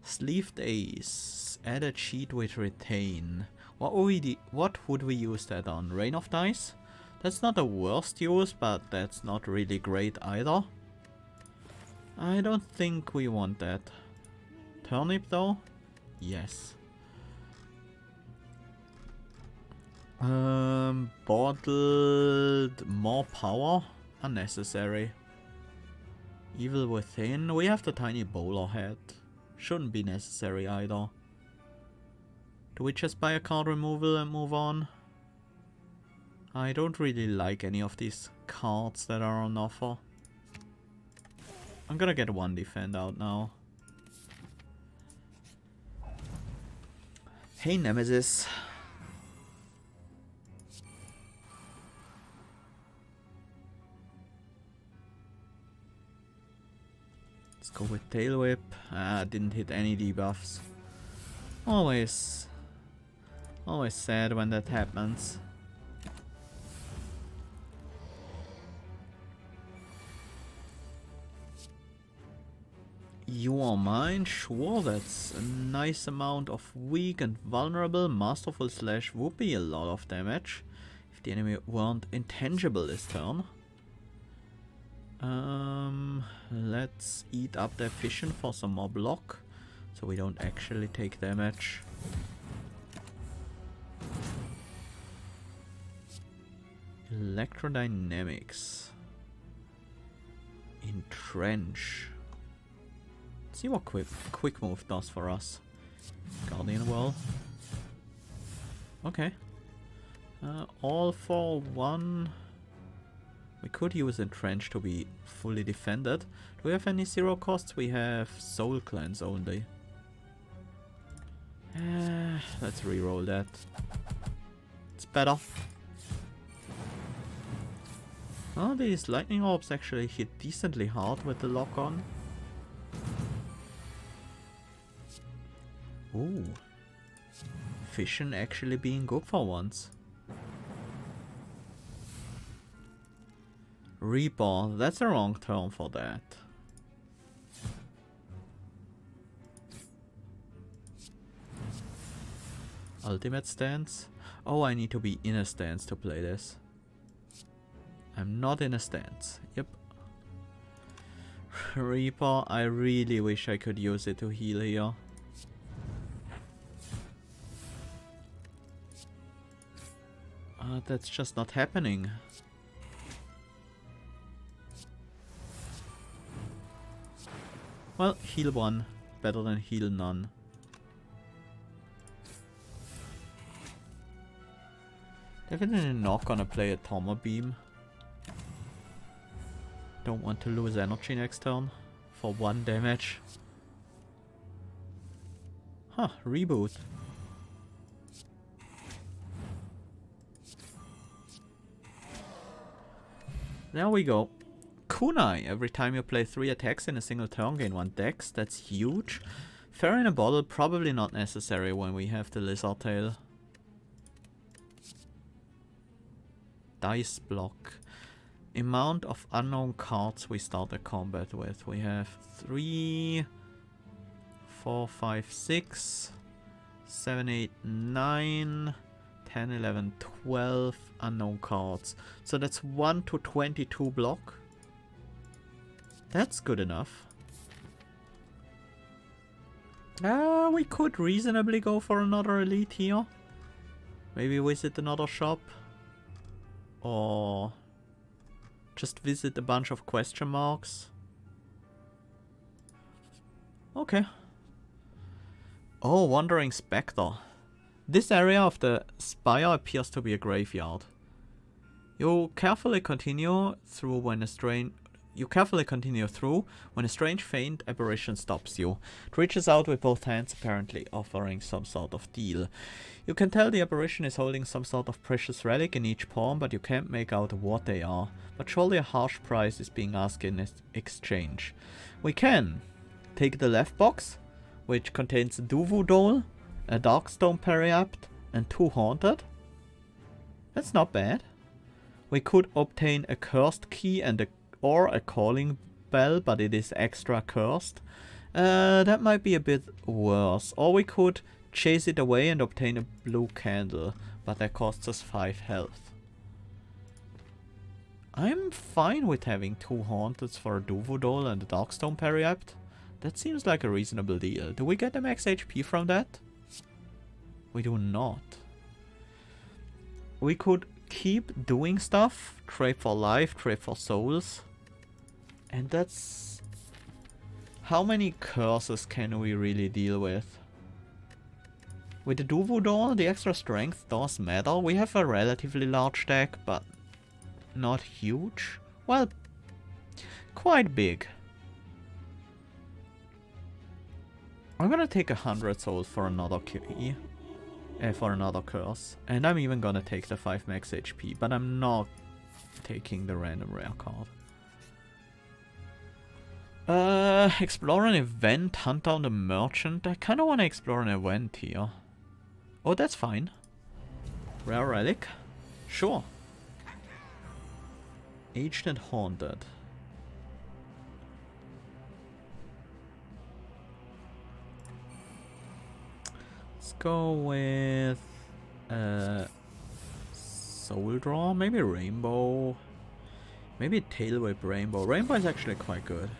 Sleeved Ace. Add a cheat with Retain. What would we use that on? Rain of Dice? That's not the worst use, but that's not really great either. I don't think we want that. Turnip though? Yes. Bottled more power? Unnecessary. Evil Within? We have the tiny bowler head. Shouldn't be necessary either. Do we just buy a card removal and move on? I don't really like any of these cards that are on offer. I'm gonna get one defend out now. Hey Nemesis. Let's go with Tail Whip. Didn't hit any debuffs. Always sad when that happens. You are mine? Sure, that's a nice amount of weak and vulnerable. Masterful Slash would be a lot of damage if the enemy weren't intangible this turn. Let's eat up the Efficient for some more block, so we don't actually take damage. Electrodynamics. Entrench. See what quick move does for us. Guardian Wall. Okay. All for one. We could use Entrench to be fully defended. Do we have any zero costs? We have Soul Cleanse only. Let's reroll that. It's better. Oh, these lightning orbs actually hit decently hard with the lock on. Ooh. Fission actually being good for once. Reaper, that's a wrong term for that. Ultimate stance? Oh, I need to be in a stance to play this. I'm not in a stance. Yep. Reaper, I really wish I could use it to heal here. That's just not happening. Well, heal one. Better than heal none. Definitely not gonna play a Tomer Beam. Don't want to lose energy next turn for 1 damage. Huh, reboot. There we go. Kunai. Every time you play 3 attacks in a single turn, gain 1 dex. That's huge. Fair in a bottle, probably not necessary when we have the Lizard Tail. Dice block. Amount of unknown cards we start a combat with. We have 3, 4, 5, 6, 7, 8, 9, 10, 11, 12 unknown cards. So that's 1 to 22 block. That's good enough. We could reasonably go for another elite here. Maybe visit another shop. Or just visit a bunch of question marks. Okay. Oh, Wandering Spectre. This area of the Spire appears to be a graveyard. You carefully continue through when a strange faint apparition stops you. It reaches out with both hands, apparently offering some sort of deal. You can tell the apparition is holding some sort of precious relic in each palm, but you can't make out what they are. But surely a harsh price is being asked in exchange. We can take the left box, which contains a Duvu Doll, a Darkstone Periapt, and 2 Haunted. That's not bad. We could obtain a cursed key and or a calling bell, but it is extra cursed. That might be a bit worse. Or we could chase it away and obtain a blue candle, but that costs us 5 health. I'm fine with having 2 Haunteds for a Duvu Doll and a Darkstone Periapt. That seems like a reasonable deal. Do we get the max HP from that? We do not. We could keep doing stuff. Trade for life, trade for souls. And that's... How many curses can we really deal with? With the Duvu Doll, the extra strength does matter. We have a relatively large deck, but not huge. Well, quite big. I'm gonna take 100 souls for another key. For another curse. And I'm even gonna take the 5 max HP, but I'm not taking the random rare card. Explore an event, hunt down the merchant. I kinda wanna explore an event here. Oh, that's fine. Rare relic? Sure. Aged and haunted. Let's go with Soul Draw, maybe Rainbow. Maybe Tail Whip Rainbow. Rainbow is actually quite good.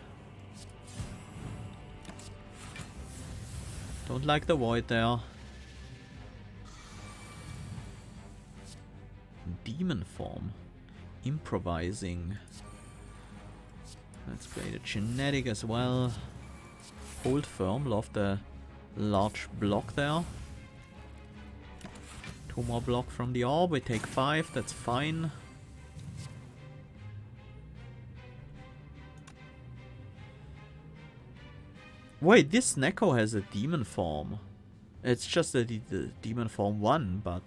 Don't like the void there. Demon form. Improvising. Let's play the genetic as well. Hold firm, love the large block there. 2 more block from the orb, we take 5, that's fine. Wait, this Snecko has a demon form. It's just the demon form 1, but...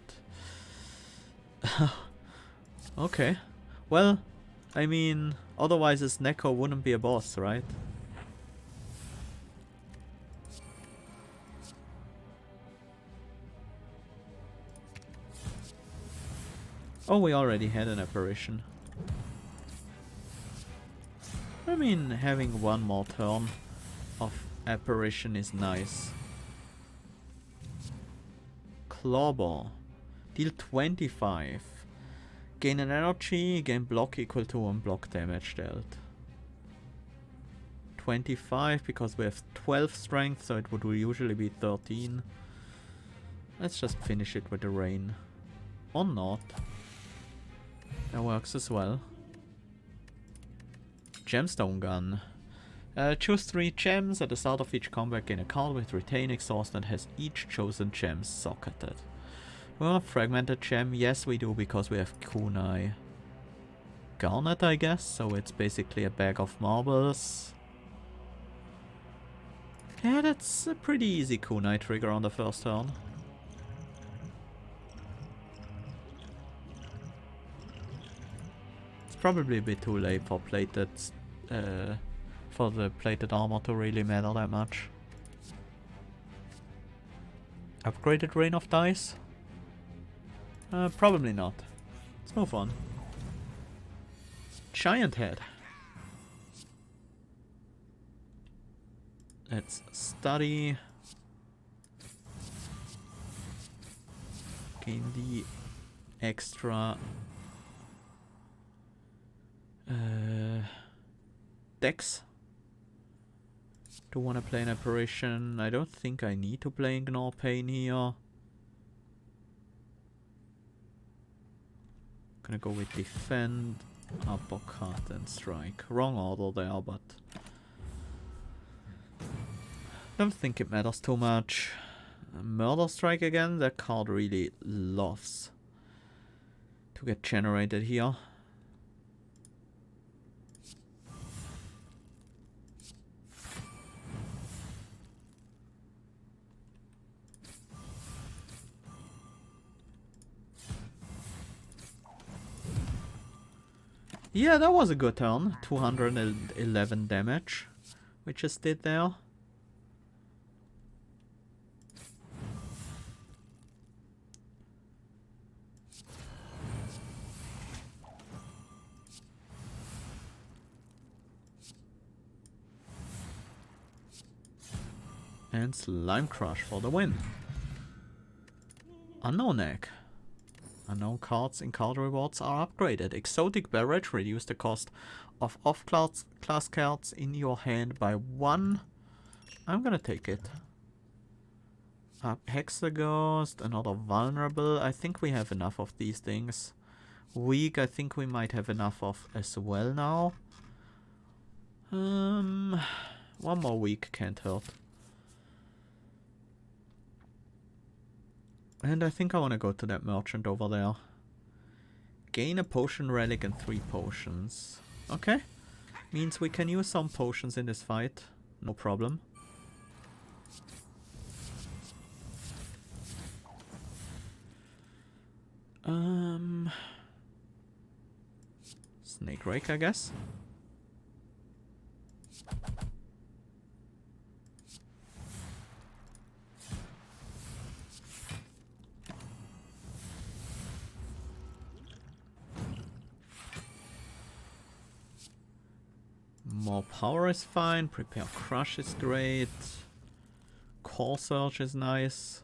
Okay. Well, I mean, otherwise a Snecko wouldn't be a boss, right? Oh, we already had an apparition. I mean, having 1 more turn of apparition is nice. Clawball. Deal 25. Gain an energy, gain block equal to 1 block damage dealt. 25 because we have 12 strength, so it would usually be 13. Let's just finish it with the rain. Or not. That works as well. Gemstone gun. Choose 3 gems. At the start of each combat, gain a card with retain exhaust and has each chosen gem socketed. We want a fragmented gem. Yes, we do, because we have kunai. Garnet, I guess. So it's basically a bag of marbles. Yeah, that's a pretty easy kunai trigger on the first turn. Probably a bit too late for plated, for the plated armor to really matter that much. Upgraded Rain of Dice? Probably not. Let's move on. Giant Head. Let's study. Gain the extra Dex. Do want to play an apparition. I don't think I need to play Ignore Pain here. Gonna go with defend, uppercut and strike. Wrong order there, but Don't think it matters too much. Murder Strike again, that card really loves to get generated here. Yeah, that was a good turn. 211 damage we just did there. And Slime Crush for the win. Unknown Egg. Unknown cards in card rewards are upgraded. Exotic Beverage reduce the cost of off-class cards in your hand by 1. I'm gonna take it. Hexaghost, another Vulnerable. I think we have enough of these things. Weak, I think we might have enough of as well now. One more weak can't hurt. And I think I want to go to that merchant over there. Gain a potion relic and 3 potions. Okay. Means we can use some potions in this fight. No problem. Snake Rake, I guess. More power is fine. Prepare Crush is great. Core Surge is nice.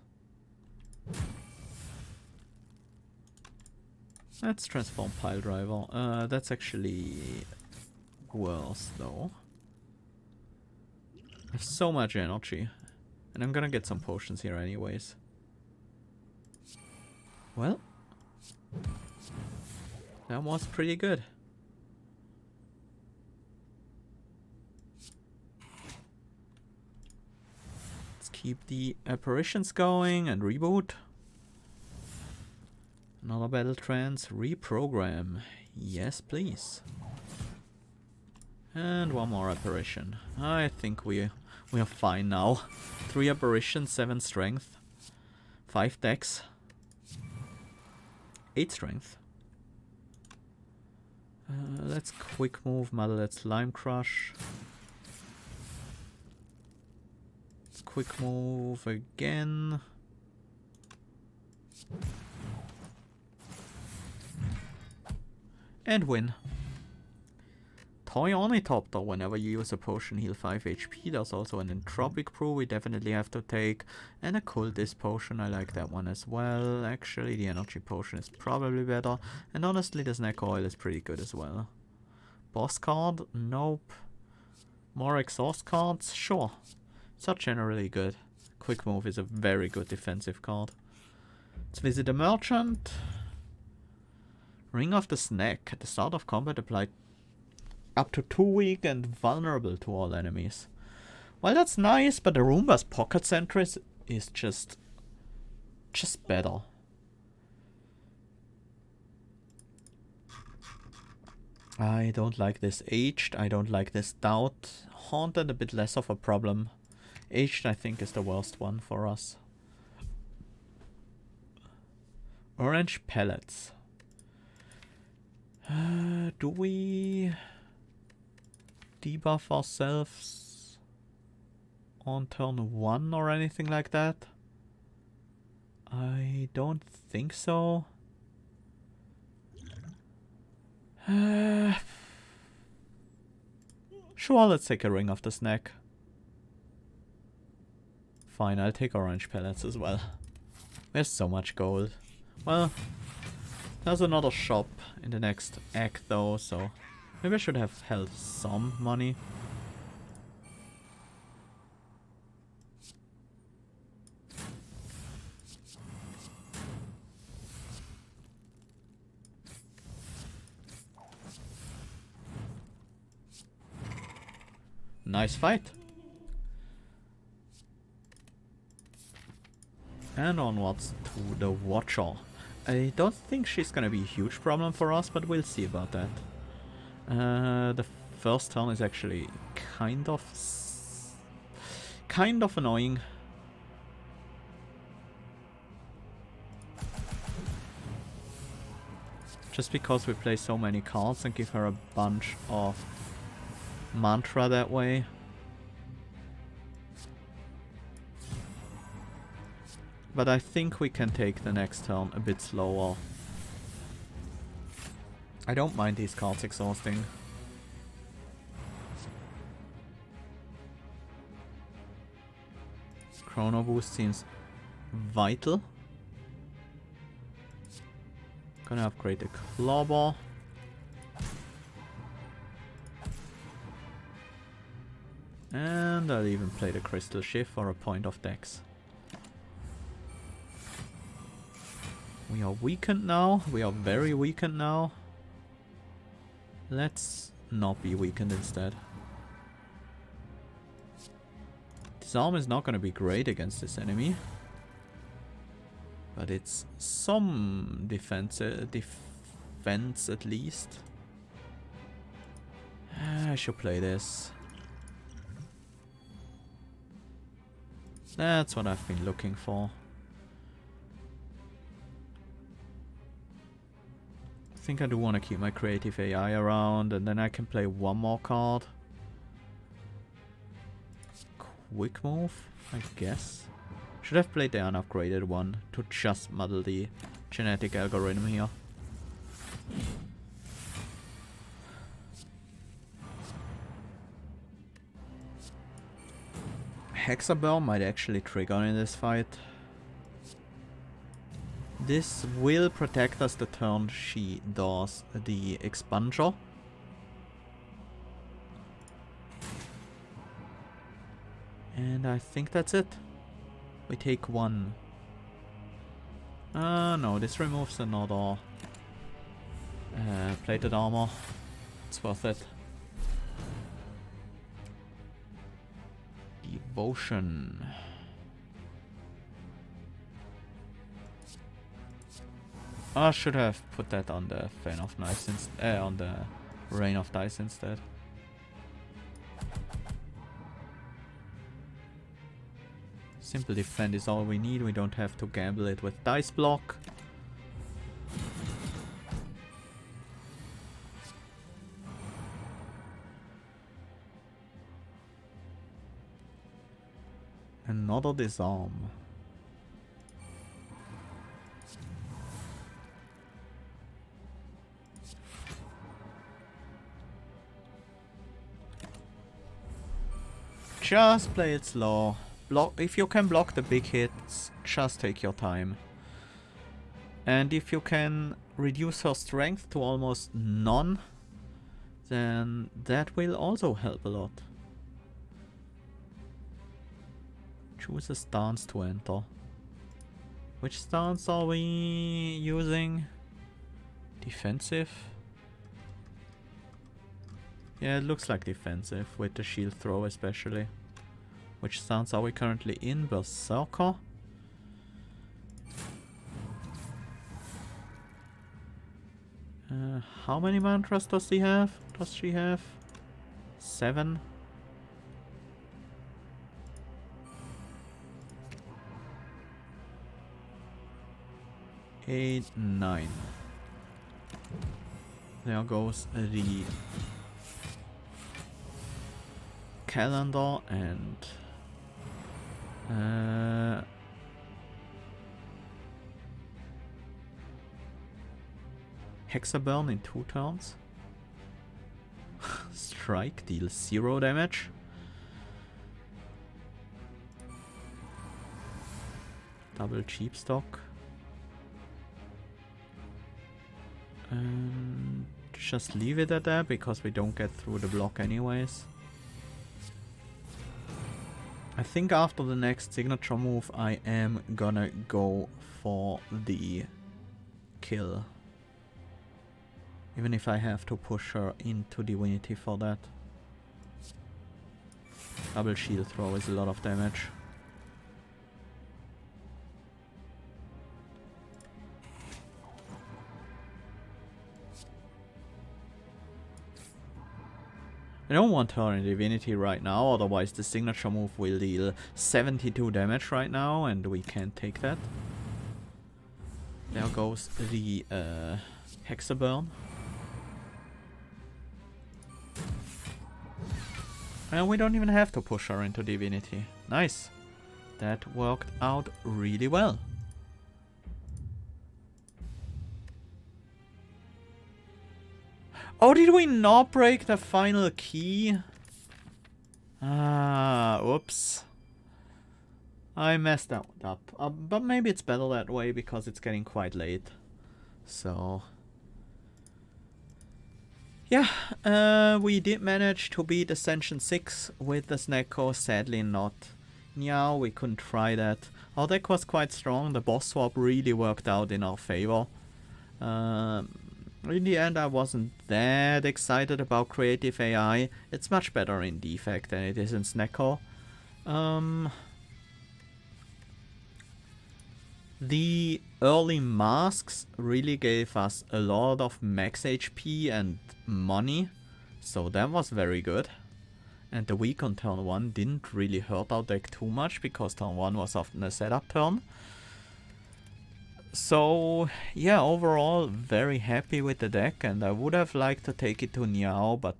Let's transform Pile Driver. That's actually worse though. I have so much energy. And I'm gonna get some potions here anyways. Well. That was pretty good. Keep the apparitions going and reboot. Another battle trance, reprogram. Yes, please. And one more apparition. I think we are fine now. 3 apparitions, 7 strength, 5 dex, 8 strength. Let's quick move, Mother. Let's Lime Crush. Quick move again. And win. Toy Ornithopter. Whenever you use a potion, heal 5 HP. There's also an Entropic Brew we definitely have to take. And a Cultist Potion. I like that one as well. Actually, the Energy Potion is probably better. And honestly, the Snecko Oil is pretty good as well. Boss card? Nope. More exhaust cards? Sure. It's generally good. Quick move is a very good defensive card. Let's visit the merchant. Ring of the Snack. At the start of combat, apply up to 2 weak and vulnerable to all enemies. Well, that's nice, but the Roomba's Pocket Sentry is just better. I don't like this Aged. I don't like this Doubt. Haunted, a bit less of a problem. Aged, I think, is the worst one for us. Orange Pellets. Do we debuff ourselves on turn 1 or anything like that? I don't think so. Sure, let's take a Ring of the Snack. Fine, I'll take Orange Pellets as well. There's so much gold. Well, there's another shop in the next act though, so maybe I should have held some money. Nice fight. And onwards to the Watcher. I don't think she's gonna be a huge problem for us, but we'll see about that. The first turn is actually kind of annoying. Just because we play so many cards and give her a bunch of mantra that way. But I think we can take the next turn a bit slower. I don't mind these cards exhausting. Chrono Boost seems vital. Gonna upgrade the Clawball. And I'll even play the Crystal Shift for a point of dex. We are weakened now. We are very weakened now. Let's not be weakened instead. Disarm is not going to be great against this enemy. But it's some defense at least. I should play this. That's what I've been looking for. I think I do want to keep my creative AI around, and then I can play one more card. Quick move, I guess. Should have played the unupgraded one to just muddle the genetic algorithm here. Hexaburn might actually trigger in this fight. This will protect us the turn she does the expunger. And I think that's it. We take one. No, this removes another plated armor. It's worth it. Devotion. I should have put that on the Fan of Knives on the Rain of Dice instead. Simple defend is all we need. We don't have to gamble it with dice block. Another disarm. Just play it slow. If you can block the big hits, just take your time. And if you can reduce her strength to almost none, then that will also help a lot. Choose a stance to enter. Which stance are we using? Defensive? Yeah, it looks like defensive, with the shield throw especially. Which stance are we currently in? Berserker? How many mantras does he have? Does she have? 7? Eight, 9. There goes the calendar and Hexaburn in 2 turns. Strike deals 0 damage. Double cheap stock. And just leave it at that because we don't get through the block anyways. I think after the next signature move I am gonna go for the kill. Even if I have to push her into Divinity for that. Double shield throw is a lot of damage. I don't want her in Divinity right now, otherwise the signature move will deal 72 damage right now, and we can't take that. There goes the Hexaburn. And we don't even have to push her into Divinity. Nice. That worked out really well. Oh, did we not break the final key? Ah, oops. I messed that up. But maybe it's better that way because it's getting quite late. So... yeah, we did manage to beat Ascension 6 with the Snecko. Sadly not Meow, we couldn't try that. Our deck was quite strong. The boss swap really worked out in our favor. In the end, I wasn't that excited about Creative AI. It's much better in Defect than it is in Snecko. The early masks really gave us a lot of max HP and money, so that was very good. And the weak on turn 1 didn't really hurt our deck too much, because turn 1 was often a setup turn. So yeah, overall very happy with the deck, and I would have liked to take it to Niao, but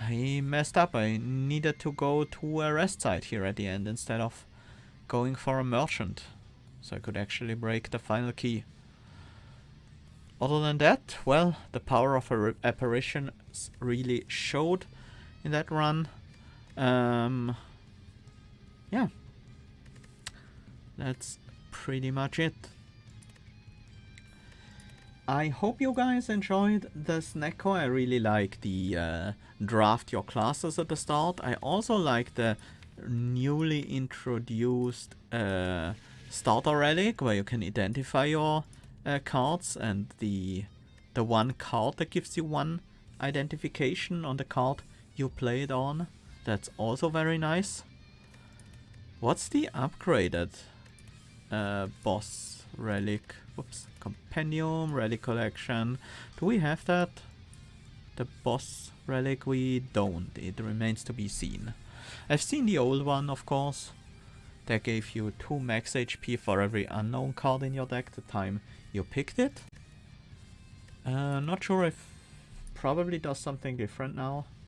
I messed up. I needed to go to a rest site here at the end instead of going for a merchant, so I could actually break the final key. Other than that, well, the power of apparitions really showed in that run. Yeah, that's pretty much it. I hope you guys enjoyed the Snecko. I really like the draft your classes at the start. I also like the newly introduced starter relic, where you can identify your cards, and the one card that gives you one identification on the card you play it on. That's also very nice. What's the upgraded boss relic? Oops. Compendium, relic collection. Do we have that? The boss relic? We don't. It remains to be seen. I've seen the old one, of course. That gave you 2 max HP for every unknown card in your deck the time you picked it. Not sure if probably does something different now.